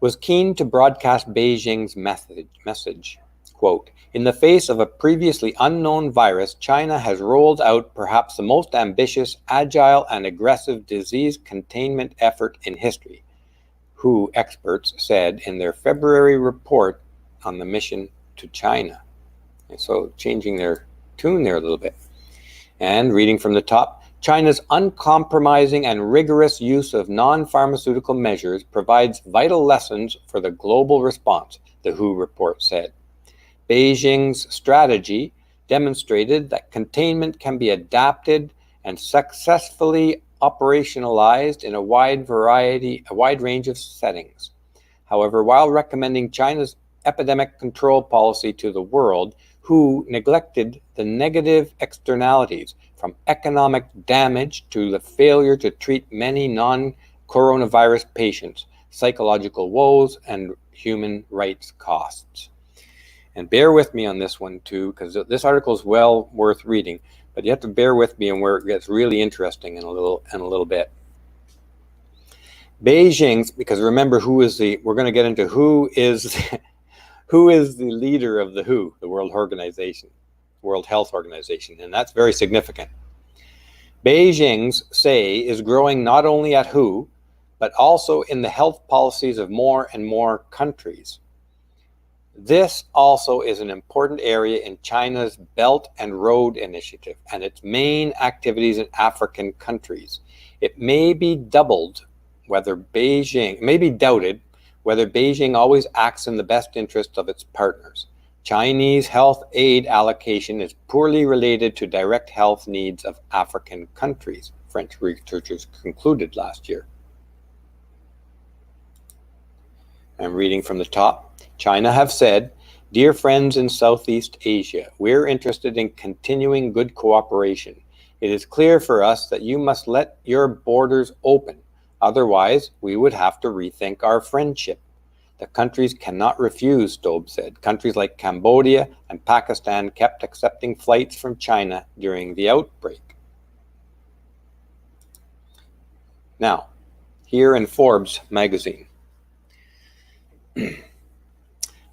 A: was keen to broadcast Beijing's message. Quote, in the face of a previously unknown virus, China has rolled out perhaps the most ambitious, agile, and aggressive disease containment effort in history, WHO experts said in their February report on the mission to China. And so changing their tune there a little bit. And reading from the top, China's uncompromising and rigorous use of non-pharmaceutical measures provides vital lessons for the global response, the WHO report said. Beijing's strategy demonstrated that containment can be adapted and successfully operationalized in a wide range of settings. However, while recommending China's epidemic control policy to the world, WHO neglected the negative externalities from economic damage to the failure to treat many non-coronavirus patients, psychological woes, and human rights costs. And bear with me on this one too, because this article is well worth reading, but you have to bear with me on where it gets really interesting in a little bit. Beijing's, because remember we're going to get into who is the leader of the WHO, the World Health Organization, and that's very significant. Beijing's say is growing not only at WHO, but also in the health policies of more and more countries. This also is an important area in China's Belt and Road Initiative and its main activities in African countries. It may be doubted whether Beijing always acts in the best interest of its partners. Chinese health aid allocation is poorly related to direct health needs of African countries, French researchers concluded last year. I'm reading from the top. China have said, "Dear friends in Southeast Asia, we're interested in continuing good cooperation. It is clear for us that you must let your borders open. Otherwise, we would have to rethink our friendship." The countries cannot refuse, Stobe said. Countries like Cambodia and Pakistan kept accepting flights from China during the outbreak. Now, here in Forbes magazine,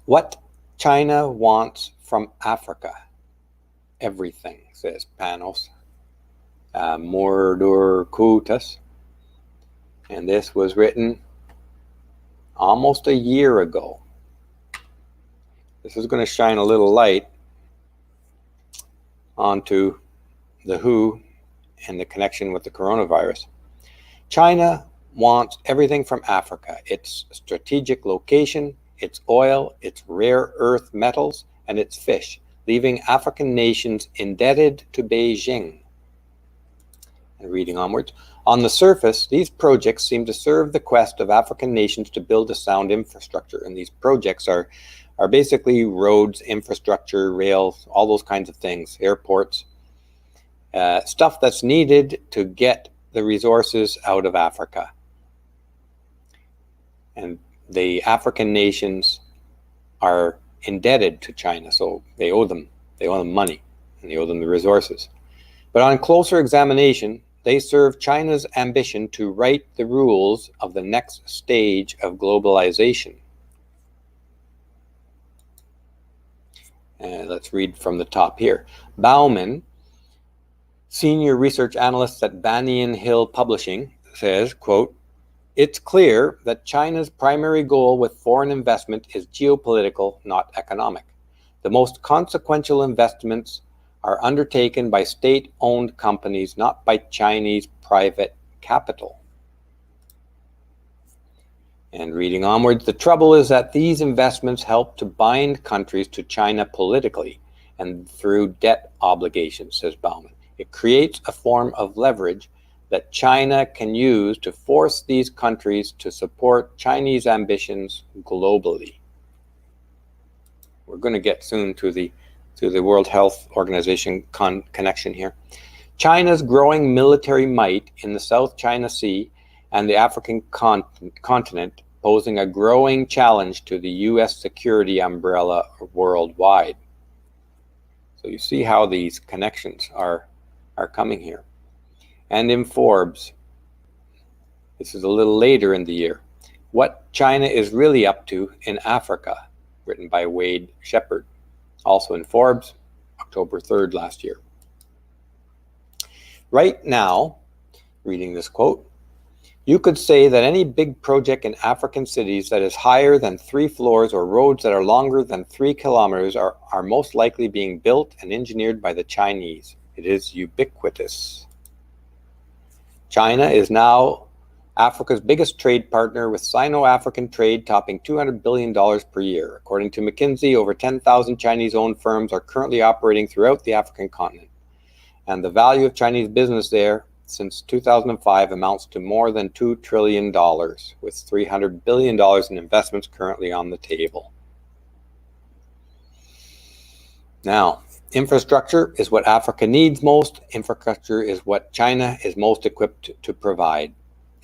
A: what China wants from Africa. Everything, says Panos Mordorkutas. And this was written almost a year ago. This is going to shine a little light onto the WHO and the connection with the coronavirus. China wants everything from Africa: its strategic location, its oil, its rare earth metals, and its fish, leaving African nations indebted to Beijing. And reading onwards, on the surface, these projects seem to serve the quest of African nations to build a sound infrastructure. And these projects are basically roads, infrastructure, rails, all those kinds of things, airports, stuff that's needed to get the resources out of Africa. And the African nations are indebted to China, so they owe them money, and they owe them the resources. But on closer examination, they serve China's ambition to write the rules of the next stage of globalization. Let's read from the top here. Bauman, senior research analyst at Banyan Hill Publishing, says, quote, "It's clear that China's primary goal with foreign investment is geopolitical, not economic. The most consequential investments are undertaken by state-owned companies, not by Chinese private capital." And reading onwards, the trouble is that these investments help to bind countries to China politically and through debt obligations, says Bauman. It creates a form of leverage that China can use to force these countries to support Chinese ambitions globally. We're going to get soon to the World Health Organization connection here. China's growing military might in the South China Sea and the African continent, posing a growing challenge to the U.S. security umbrella worldwide. So you see how these connections are coming here. And in Forbes, this is a little later in the year, "What China is really up to in Africa," written by Wade Shepard, also in Forbes, October 3rd last year. Right now, reading this quote, "You could say that any big project in African cities that is higher than 3 floors or roads that are longer than 3 kilometers are most likely being built and engineered by the Chinese. It is ubiquitous." China is now Africa's biggest trade partner, with Sino-African trade topping $200 billion per year. According to McKinsey, over 10,000 Chinese-owned firms are currently operating throughout the African continent. And the value of Chinese business there since 2005 amounts to more than $2 trillion, with $300 billion in investments currently on the table. Now, infrastructure is what Africa needs most. Infrastructure is what China is most equipped to provide.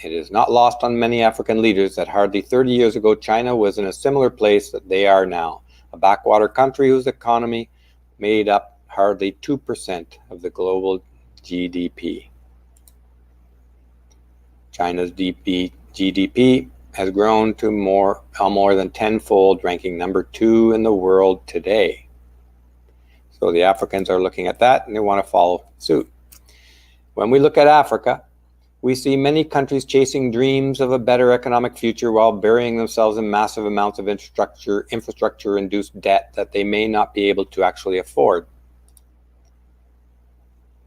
A: It is not lost on many African leaders that hardly 30 years ago, China was in a similar place that they are now, a backwater country whose economy made up hardly 2% of the global GDP. China's GDP has grown to more than tenfold, ranking number 2 in the world today. So the Africans are looking at that and they want to follow suit. When we look at Africa, We see many countries chasing dreams of a better economic future while burying themselves in massive amounts of infrastructure-induced debt that they may not be able to actually afford.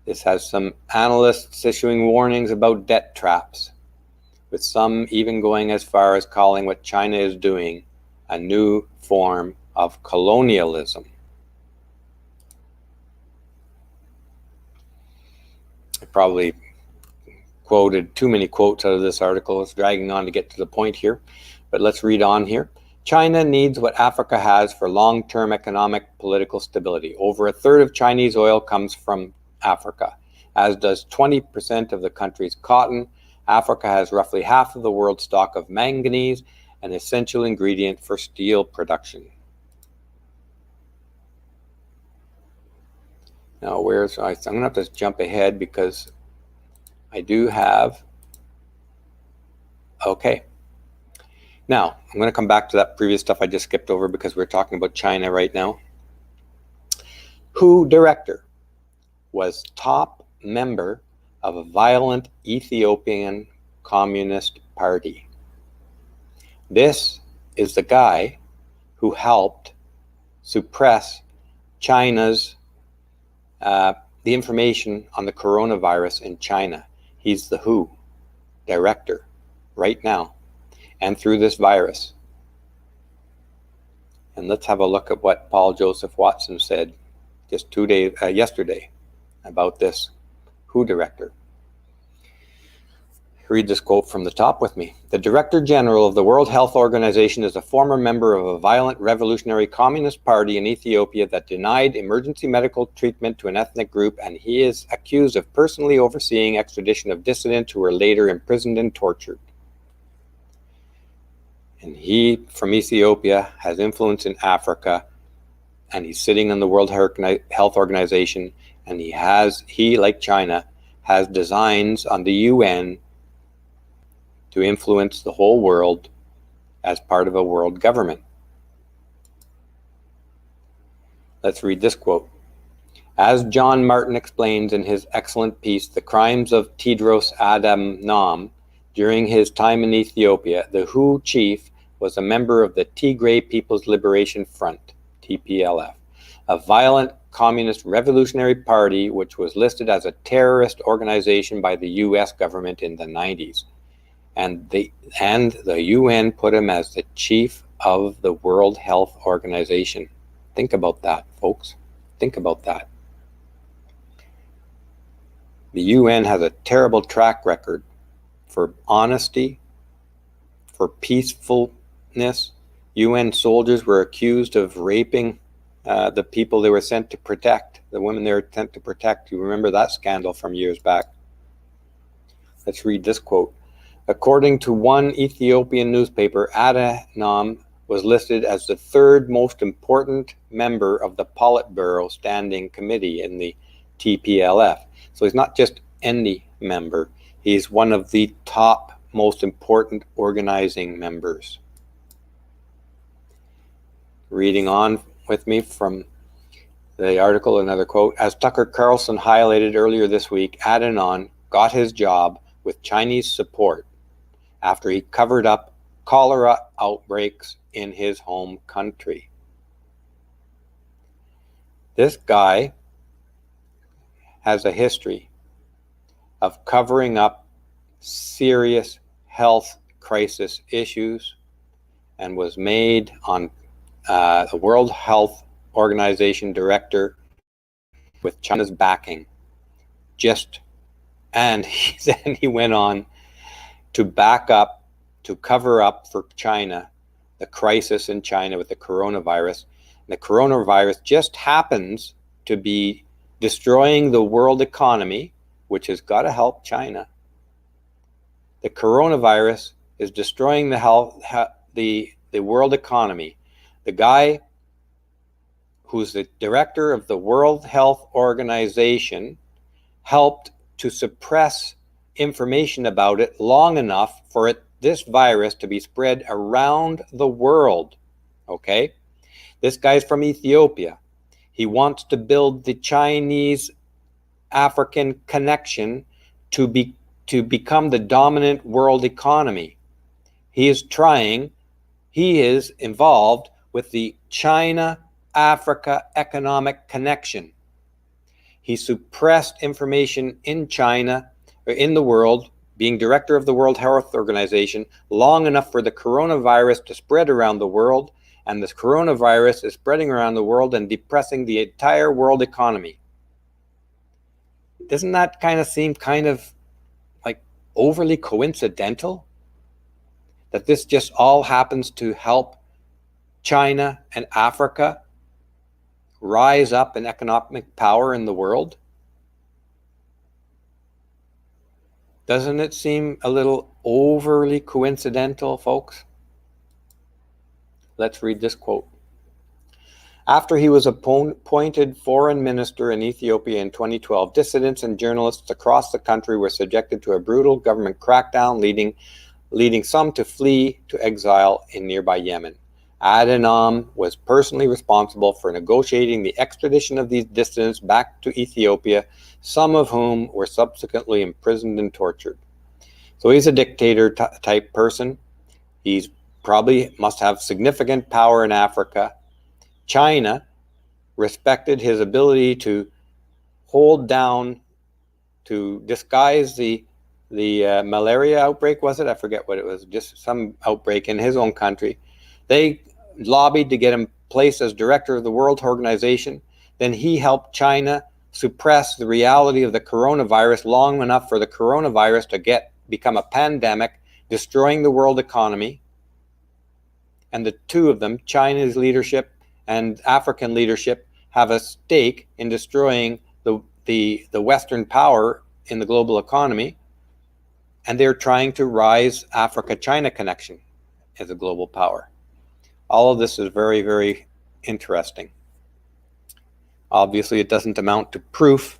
A: This has some analysts issuing warnings about debt traps, with some even going as far as calling what China is doing a new form of colonialism. I probably quoted too many quotes out of this article. It's dragging on to get to the point here, but let's read on here. China needs what Africa has for long-term economic political stability. Over a third of Chinese oil comes from Africa, as does 20% of the country's cotton. Africa has roughly half of the world's stock of manganese, an essential ingredient for steel production. Now, I'm going to have to jump ahead because I do have, okay. Now, I'm going to come back to that previous stuff I just skipped over because we're talking about China right now. Hu director was top member of a violent Ethiopian Communist Party. This is the guy who helped suppress China's, the information on the coronavirus in China. He's the WHO director right now, and through this virus. And let's have a look at what Paul Joseph Watson said just yesterday about this WHO director. Read this quote from the top with me. The Director General of the World Health Organization is a former member of a violent revolutionary communist party in Ethiopia that denied emergency medical treatment to an ethnic group, and he is accused of personally overseeing extradition of dissidents who were later imprisoned and tortured. And he, from Ethiopia, has influence in Africa, and he's sitting on the World Health Organization, and he, like China, has designs on the UN to influence the whole world as part of a world government. Let's read this quote. As John Martin explains in his excellent piece, The Crimes of Tedros Adhanom, during his time in Ethiopia, the WHO chief was a member of the Tigray People's Liberation Front, TPLF, a violent communist revolutionary party which was listed as a terrorist organization by the US government in the 90s. And the UN put him as the chief of the World Health Organization. Think about that, folks. Think about that. The UN has a terrible track record for honesty, for peacefulness. UN soldiers were accused of raping the people they were sent to protect, the women they were sent to protect. You remember that scandal from years back. Let's read this quote. According to one Ethiopian newspaper, Adhanom was listed as the third most important member of the Politburo Standing Committee in the TPLF. So he's not just any member, he's one of the top most important organizing members. Reading on with me from the article, another quote. As Tucker Carlson highlighted earlier this week, Adhanom got his job with Chinese support after he covered up cholera outbreaks in his home country. This guy has a history of covering up serious health crisis issues and was made on the World Health Organization director with China's backing. And he went on to back up, to cover up for China, the crisis in China with the coronavirus. And the coronavirus just happens to be destroying the world economy, which has got to help China. The coronavirus is destroying the world economy. The guy who's the director of the World Health Organization helped to suppress information about it long enough for this virus to be spread around the world. Okay? This guy's from Ethiopia. He wants to build the Chinese-African connection to to become the dominant world economy. He is involved with the China-Africa economic connection. He suppressed information in China, or in the world, being director of the World Health Organization, long enough for the coronavirus to spread around the world, and this coronavirus is spreading around the world and depressing the entire world economy. Doesn't that kind of seem kind of like overly coincidental? That this just all happens to help China and Africa rise up in economic power in the world? Doesn't it seem a little overly coincidental, folks? Let's read this quote. After he was appointed foreign minister in Ethiopia in 2012, dissidents and journalists across the country were subjected to a brutal government crackdown, leading some to flee to exile in nearby Yemen. Adhanom was personally responsible for negotiating the extradition of these dissidents back to Ethiopia, some of whom were subsequently imprisoned and tortured. So he's a dictator type person. He's probably must have significant power in Africa. China respected his ability to hold down, to disguise the malaria outbreak, was it? I forget what it was, just some outbreak in his own country. They lobbied to get him placed as director of the World Organization. Then he helped China suppress the reality of the coronavirus long enough for the coronavirus to become a pandemic, destroying the world economy. And the two of them, China's leadership and African leadership, have a stake in destroying the Western power in the global economy. And they're trying to rise Africa-China connection as a global power. All of this is very, very interesting. Obviously, it doesn't amount to proof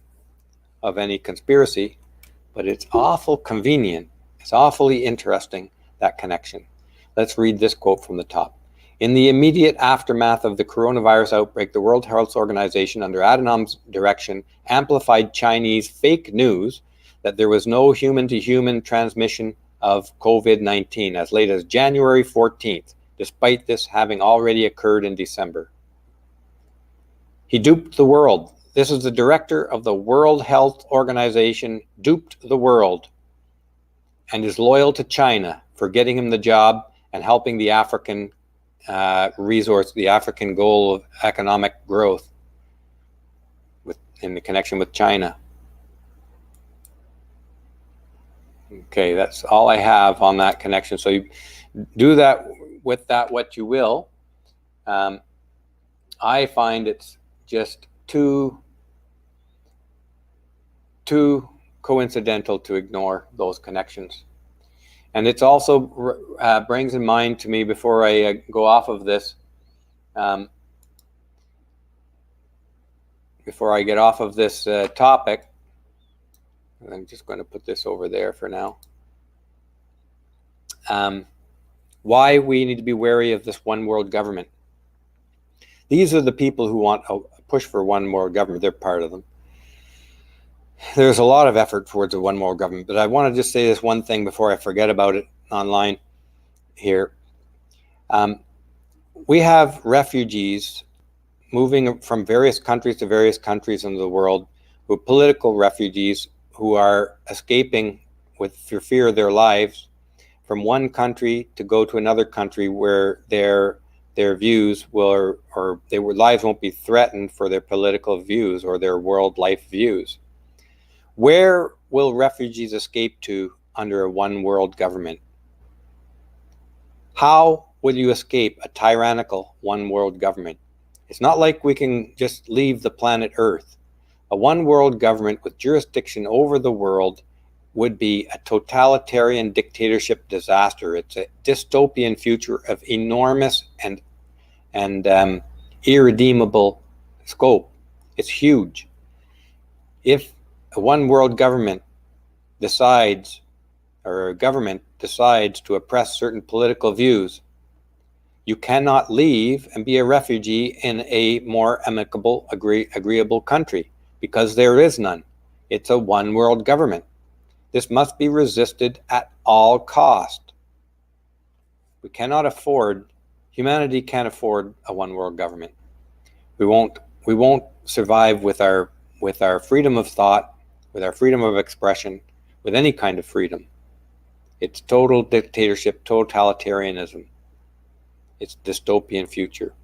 A: of any conspiracy, but it's awful convenient. It's awfully interesting, that connection. Let's read this quote from the top. In the immediate aftermath of the coronavirus outbreak, the World Health Organization, under Adhanom's direction, amplified Chinese fake news that there was no human-to-human transmission of COVID-19 as late as January 14th, despite this having already occurred in December. He duped the world. This is the director of the World Health Organization, duped the world, and is loyal to China for getting him the job and helping the African the African goal of economic growth in the connection with China. Okay, that's all I have on that connection. So you do that with that what you will. I find it's just too coincidental to ignore those connections. And it's also brings in mind to me, before I go off of this, before I get off of this topic, I'm just going to put this over there for now. Why we need to be wary of this one world government. These are the people who want a push for one world government. They're part of them. There's a lot of effort towards a one world government, but I want to just say this one thing before I forget about it online here. We have refugees moving from various countries to various countries in the world, who are political refugees who are escaping with fear of their lives from one country to go to another country where their views will, or their lives won't be threatened for their political views or their world life views. Where will refugees escape to under a one world government? How will you escape a tyrannical one world government? It's not like we can just leave the planet Earth. A one world government with jurisdiction over the world would be a totalitarian dictatorship disaster. It's a dystopian future of enormous and irredeemable scope. It's huge. If a one world government decides, or a government decides to oppress certain political views, you cannot leave and be a refugee in a more amicable, agreeable country, because there is none. It's a one world government. This must be resisted at all cost. We cannot afford, humanity can't afford a one world government. We won't survive with our freedom of thought, with our freedom of expression, with any kind of freedom. It's total dictatorship, totalitarianism. It's dystopian future.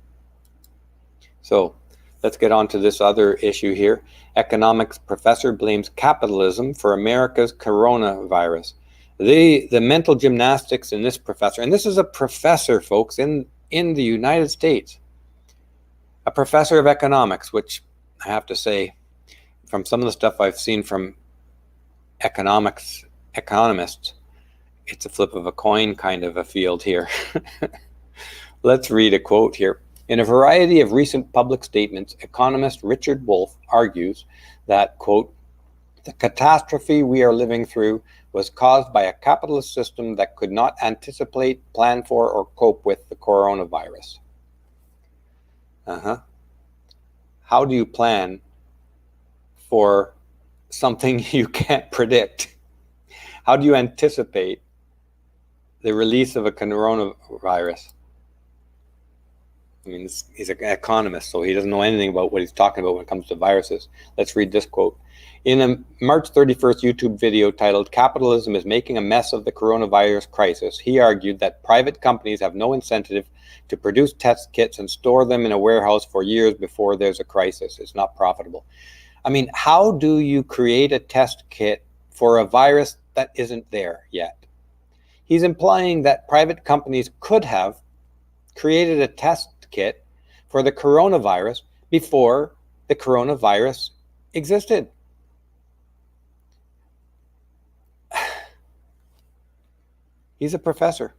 A: So let's get on to this other issue here. Economics professor blames capitalism for America's coronavirus. The mental gymnastics in this professor, and this is a professor, folks, in the United States, a professor of economics, which I have to say, from some of the stuff I've seen from economists, it's a flip of a coin kind of a field here. Let's read a quote here. In a variety of recent public statements, economist Richard Wolff argues that, quote, the catastrophe we are living through was caused by a capitalist system that could not anticipate, plan for, or cope with the coronavirus. How do you plan for something you can't predict? How do you anticipate the release of a coronavirus? I mean, he's an economist, so he doesn't know anything about what he's talking about when it comes to viruses. Let's read this quote. In a March 31st YouTube video titled "Capitalism is Making a Mess of the Coronavirus Crisis," he argued that private companies have no incentive to produce test kits and store them in a warehouse for years before there's a crisis. It's not profitable. I mean, how do you create a test kit for a virus that isn't there yet? He's implying that private companies could have created a test kit for the coronavirus before the coronavirus existed. He's a professor.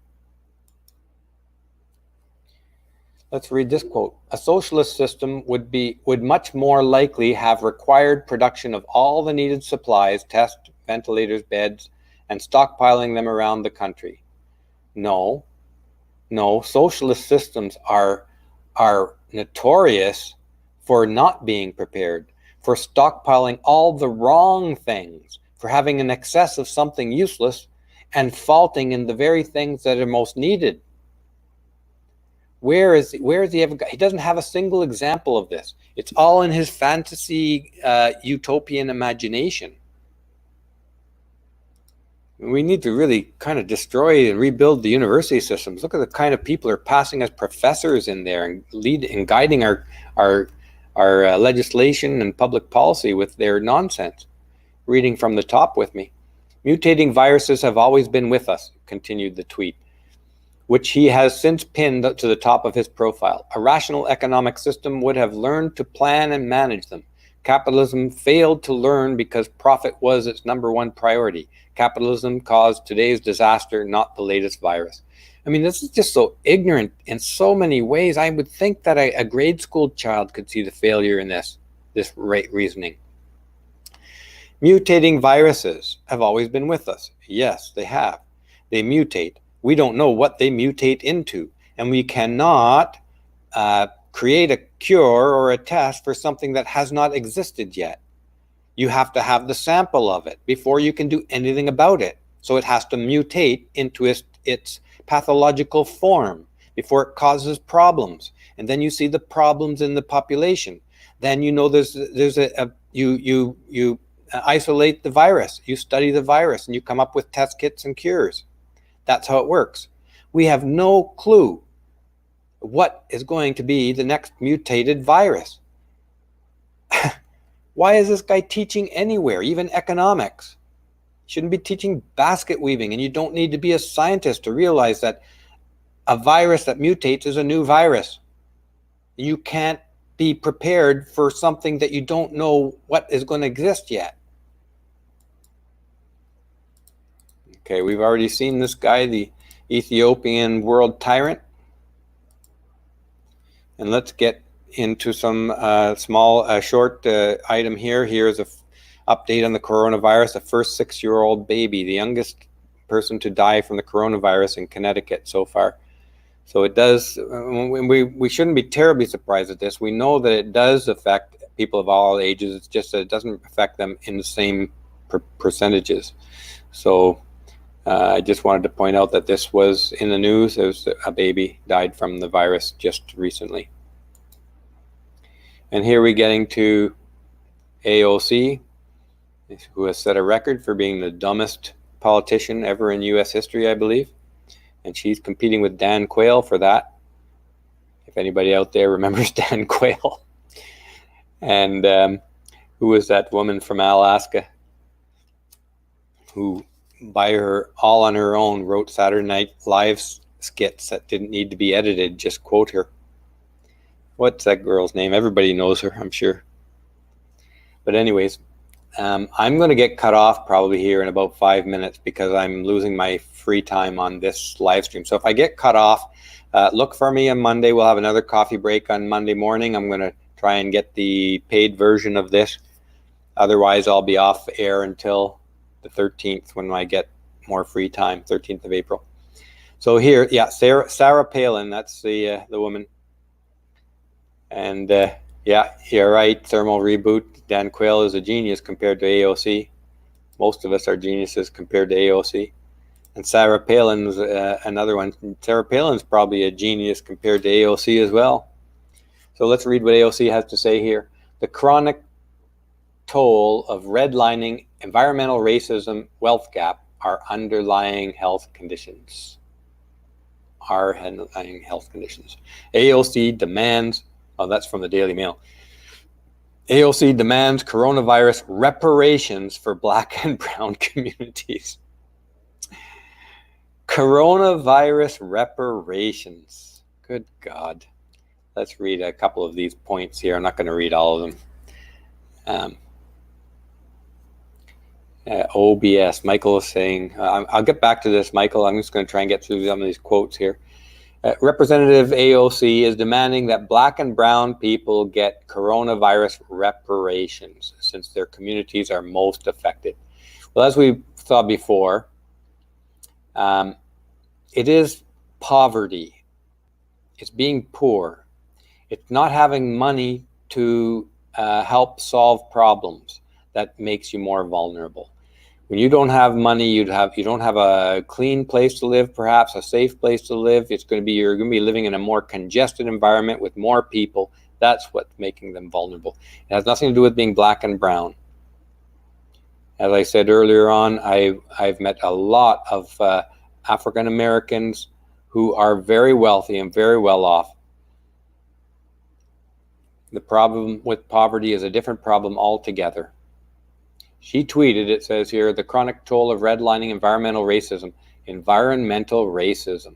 A: Let's read this quote. A socialist system would much more likely have required production of all the needed supplies, tests, ventilators, beds, and stockpiling them around the country. No, socialist systems are notorious for not being prepared, for stockpiling all the wrong things, for having an excess of something useless and faulting in the very things that are most needed. Where is he ever? He doesn't have a single example of this. It's all in his fantasy, utopian imagination. We need to really kind of destroy and rebuild the university systems. Look at the kind of people who are passing as professors in there and guiding our legislation and public policy with their nonsense. Reading from the top with me. Mutating viruses have always been with us, continued the tweet, which he has since pinned to the top of his profile. A rational economic system would have learned to plan and manage them. Capitalism failed to learn because profit was its number one priority. Capitalism caused today's disaster, not the latest virus. I mean, this is just so ignorant in so many ways. I would think that a grade school child could see the failure in this reasoning. Mutating viruses have always been with us. Yes, they have. They mutate. We don't know what they mutate into, and we cannot create a cure or a test for something that has not existed yet. You have to have the sample of it before you can do anything about it. So it has to mutate into its pathological form before it causes problems. And then you see the problems in the population. Then you know you isolate the virus. You study the virus and you come up with test kits and cures. That's how it works. We have no clue what is going to be the next mutated virus. Why is this guy teaching anywhere, even economics? He shouldn't be teaching basket weaving, and you don't need to be a scientist to realize that a virus that mutates is a new virus. You can't be prepared for something that you don't know what is going to exist yet. Okay, we've already seen this guy, the Ethiopian world tyrant. And let's get into some short item here. Here's an update on the coronavirus. The first 6-year-old baby, the youngest person to die from the coronavirus in Connecticut so far. So it does, we shouldn't be terribly surprised at this. We know that it does affect people of all ages. It's just that it doesn't affect them in the same percentages. So I just wanted to point out that this was in the news. It was a baby died from the virus just recently. And here we're getting to AOC, who has set a record for being the dumbest politician ever in U.S. history, I believe. And she's competing with Dan Quayle for that. If anybody out there remembers Dan Quayle. And who was that woman from Alaska who, by her all on her own, wrote Saturday Night Live skits that didn't need to be edited, just quote her. What's that girl's name? Everybody knows her, I'm sure. But anyways, I'm going to get cut off probably here in about 5 minutes because I'm losing my free time on this live stream. So if I get cut off, look for me on Monday. We'll have another coffee break on Monday morning. I'm going to try and get the paid version of this. Otherwise, I'll be off air until the 13th when I get more free time, 13th of April. So here, yeah, Sarah Palin, that's the woman. And yeah, you're right, thermal reboot. Dan Quayle is a genius compared to AOC. Most of us are geniuses compared to AOC. And Sarah Palin's another one. Sarah Palin's probably a genius compared to AOC as well. So let's read what AOC has to say here. The chronic toll of redlining, environmental racism, wealth gap are underlying health conditions. AOC demands, oh, that's from the Daily Mail. AOC demands coronavirus reparations for Black and brown communities. Coronavirus reparations. Good God. Let's read a couple of these points here. I'm not going to read all of them. OBS, Michael is saying, I'll get back to this, Michael. I'm just going to try and get through some of these quotes here. Representative AOC is demanding that Black and brown people get coronavirus reparations since their communities are most affected. Well, as we saw before, it is poverty. It's being poor. It's not having money to help solve problems that makes you more vulnerable. When you don't have money, you don't have a clean place to live, perhaps a safe place to live. You're going to be living in a more congested environment with more people. That's what's making them vulnerable. It has nothing to do with being Black and brown. As I said earlier on, I've met a lot of African Americans who are very wealthy and very well off. The problem with poverty is a different problem altogether. She tweeted, it says here, the chronic toll of redlining, environmental racism. Environmental racism.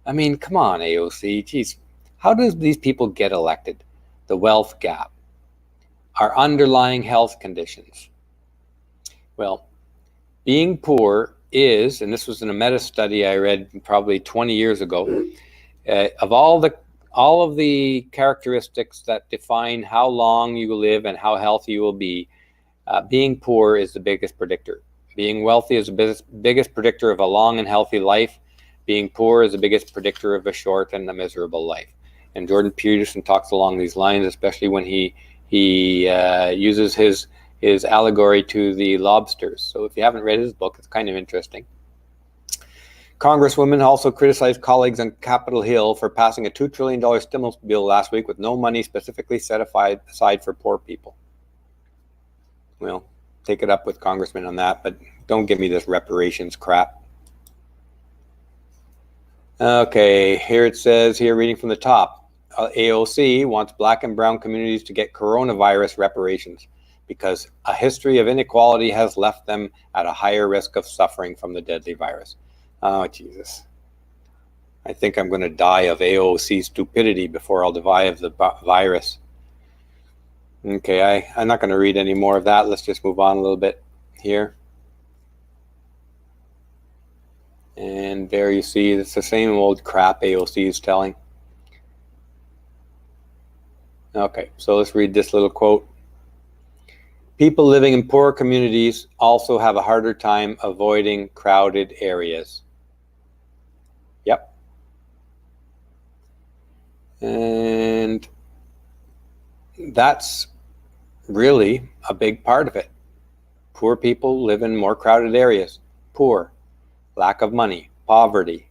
A: I mean, come on, AOC. Geez, how do these people get elected? The wealth gap. Our underlying health conditions. Well, being poor is, and this was in a meta study I read probably 20 years ago, of all of the characteristics that define how long you will live and how healthy you will be, being poor is the biggest predictor. Being wealthy is the biggest predictor of a long and healthy life. Being poor is the biggest predictor of a short and a miserable life. And Jordan Peterson talks along these lines, especially when he uses his allegory to the lobsters. So if you haven't read his book, it's kind of interesting. Congresswomen also criticized colleagues on Capitol Hill for passing a $2 trillion stimulus bill last week with no money specifically set aside for poor people. Well, take it up with congressmen on that, but don't give me this reparations crap. Okay, here it says, here reading from the top, AOC wants Black and brown communities to get coronavirus reparations because a history of inequality has left them at a higher risk of suffering from the deadly virus. Oh, Jesus. I think I'm going to die of AOC stupidity before I'll die of the virus. Okay, I'm not going to read any more of that. Let's just move on a little bit here. And there you see, it's the same old crap AOC is telling. Okay, so let's read this little quote. People living in poor communities also have a harder time avoiding crowded areas. Yep. And that's really a big part of it. Poor people live in more crowded areas. poor, lack of money, poverty.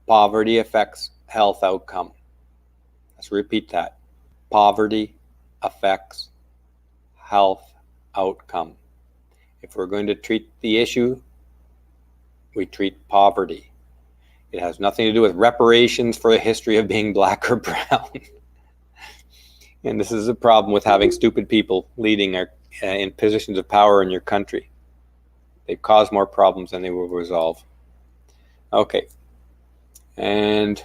A: Poverty affects health outcome. Let's repeat that. Poverty affects health outcome. If we're going to treat the issue, we treat poverty. It has nothing to do with reparations for the history of being black or brown. And this is a problem with having stupid people leading in positions of power in your country. They cause more problems than they will resolve. Okay. And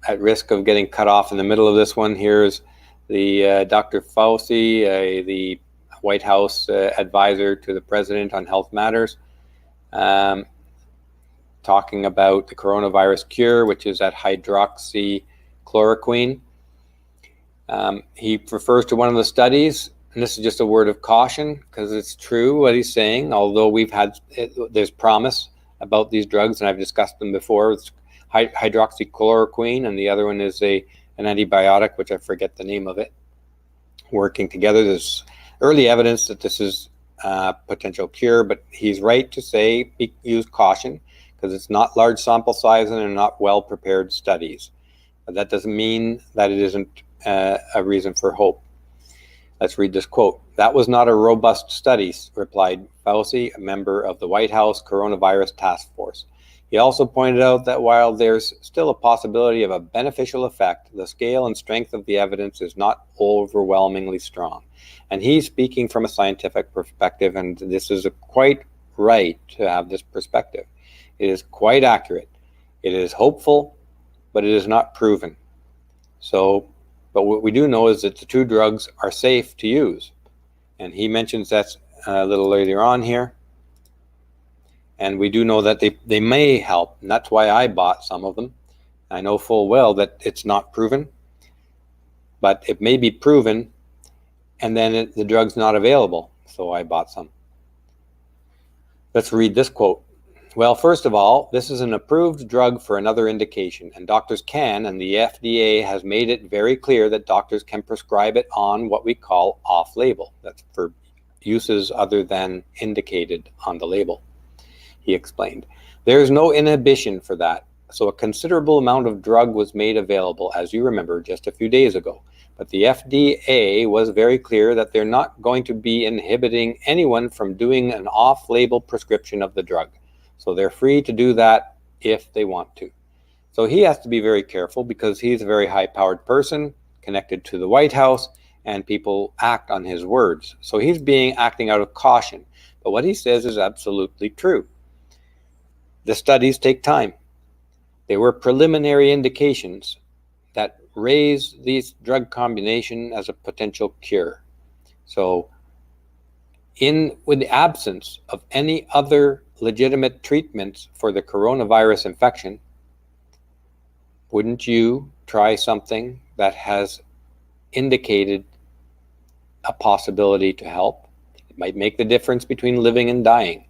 A: at risk of getting cut off in the middle of this one, here's the Dr. Fauci, the White House advisor to the president on health matters, talking about the coronavirus cure, which is that hydroxychloroquine. He refers to one of the studies, and this is just a word of caution because it's true what he's saying, although there's promise about these drugs, and I've discussed them before. It's hydroxychloroquine, and the other one is an antibiotic, which I forget the name of it, working together. There's early evidence that this is a potential cure, but he's right to say use caution because it's not large sample size and they're not well-prepared studies. But that doesn't mean that it isn't a reason for hope. Let's read this quote. "That was not a robust study," replied Fauci, a member of the White House Coronavirus Task Force. He also pointed out that while there's still a possibility of a beneficial effect, the scale and strength of the evidence is not overwhelmingly strong. And he's speaking from a scientific perspective, and this is quite right to have this perspective. It is quite accurate. It is hopeful, but it is not proven. But what we do know is that the two drugs are safe to use. And he mentions that a little later on here. And we do know that they may help, and that's why I bought some of them. I know full well that it's not proven, but it may be proven, and then the drug's not available, so I bought some. Let's read this quote. "Well, first of all, this is an approved drug for another indication, and doctors can, and the FDA has made it very clear that doctors can prescribe it on what we call off-label. That's for uses other than indicated on the label," he explained. "There is no inhibition for that, so a considerable amount of drug was made available, as you remember, just a few days ago. But the FDA was very clear that they're not going to be inhibiting anyone from doing an off-label prescription of the drug. So they're free to do that if they want to." So he has to be very careful because he's a very high-powered person connected to the White House, and people act on his words. So he's acting out of caution. But what he says is absolutely true. The studies take time. They were preliminary indications that raise these drug combination as a potential cure. So with the absence of any other legitimate treatments for the coronavirus infection, wouldn't you try something that has indicated a possibility to help? It might make the difference between living and dying.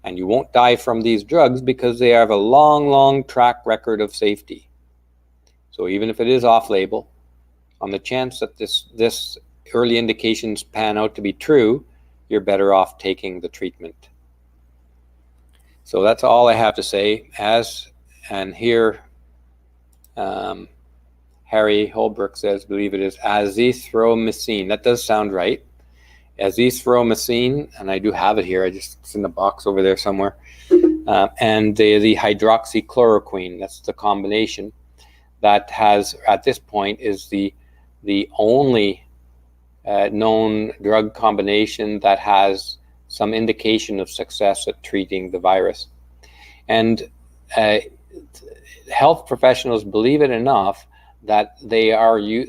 A: And you won't die from these drugs because they have a long, long track record of safety. So even if it is off-label, on the chance that this early indications pan out to be true, you're better off taking the treatment. So that's all I have to say. And here, Harry Holbrook says, believe it is azithromycin. That does sound right. Azithromycin, and I do have it here. It's in the box over there somewhere. And the hydroxychloroquine. That's the combination that has, at this point, is the only known drug combination that has some indication of success at treating the virus. And health professionals believe it enough that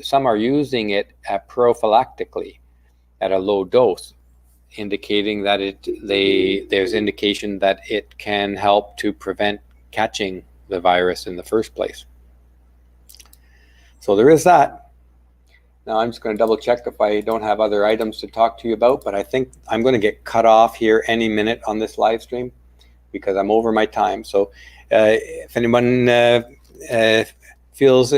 A: some are using it prophylactically at a low dose, indicating that there's indication that it can help to prevent catching the virus in the first place. So there is that. Now I'm just going to double check if I don't have other items to talk to you about, but I think I'm going to get cut off here any minute on this live stream because I'm over my time. So if anyone feels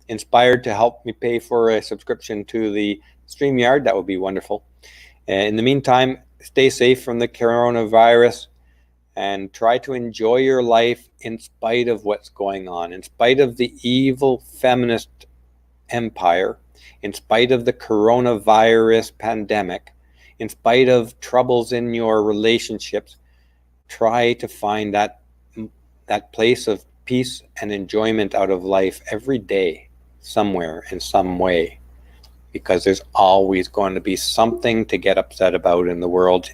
A: inspired to help me pay for a subscription to the StreamYard, that would be wonderful. In the meantime, stay safe from the coronavirus and try to enjoy your life in spite of what's going on, in spite of the evil feminist empire, in spite of the coronavirus pandemic, in spite of troubles in your relationships. Try to find that place of peace and enjoyment out of life every day, somewhere, in some way, because there's always going to be something to get upset about in the world,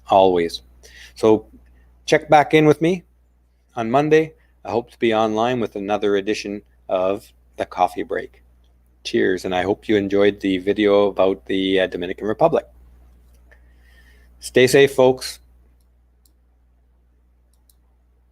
A: always. So check back in with me on Monday. I hope to be online with another edition of The Coffee Break. Cheers, and I hope you enjoyed the video about the Dominican Republic. Stay safe, folks.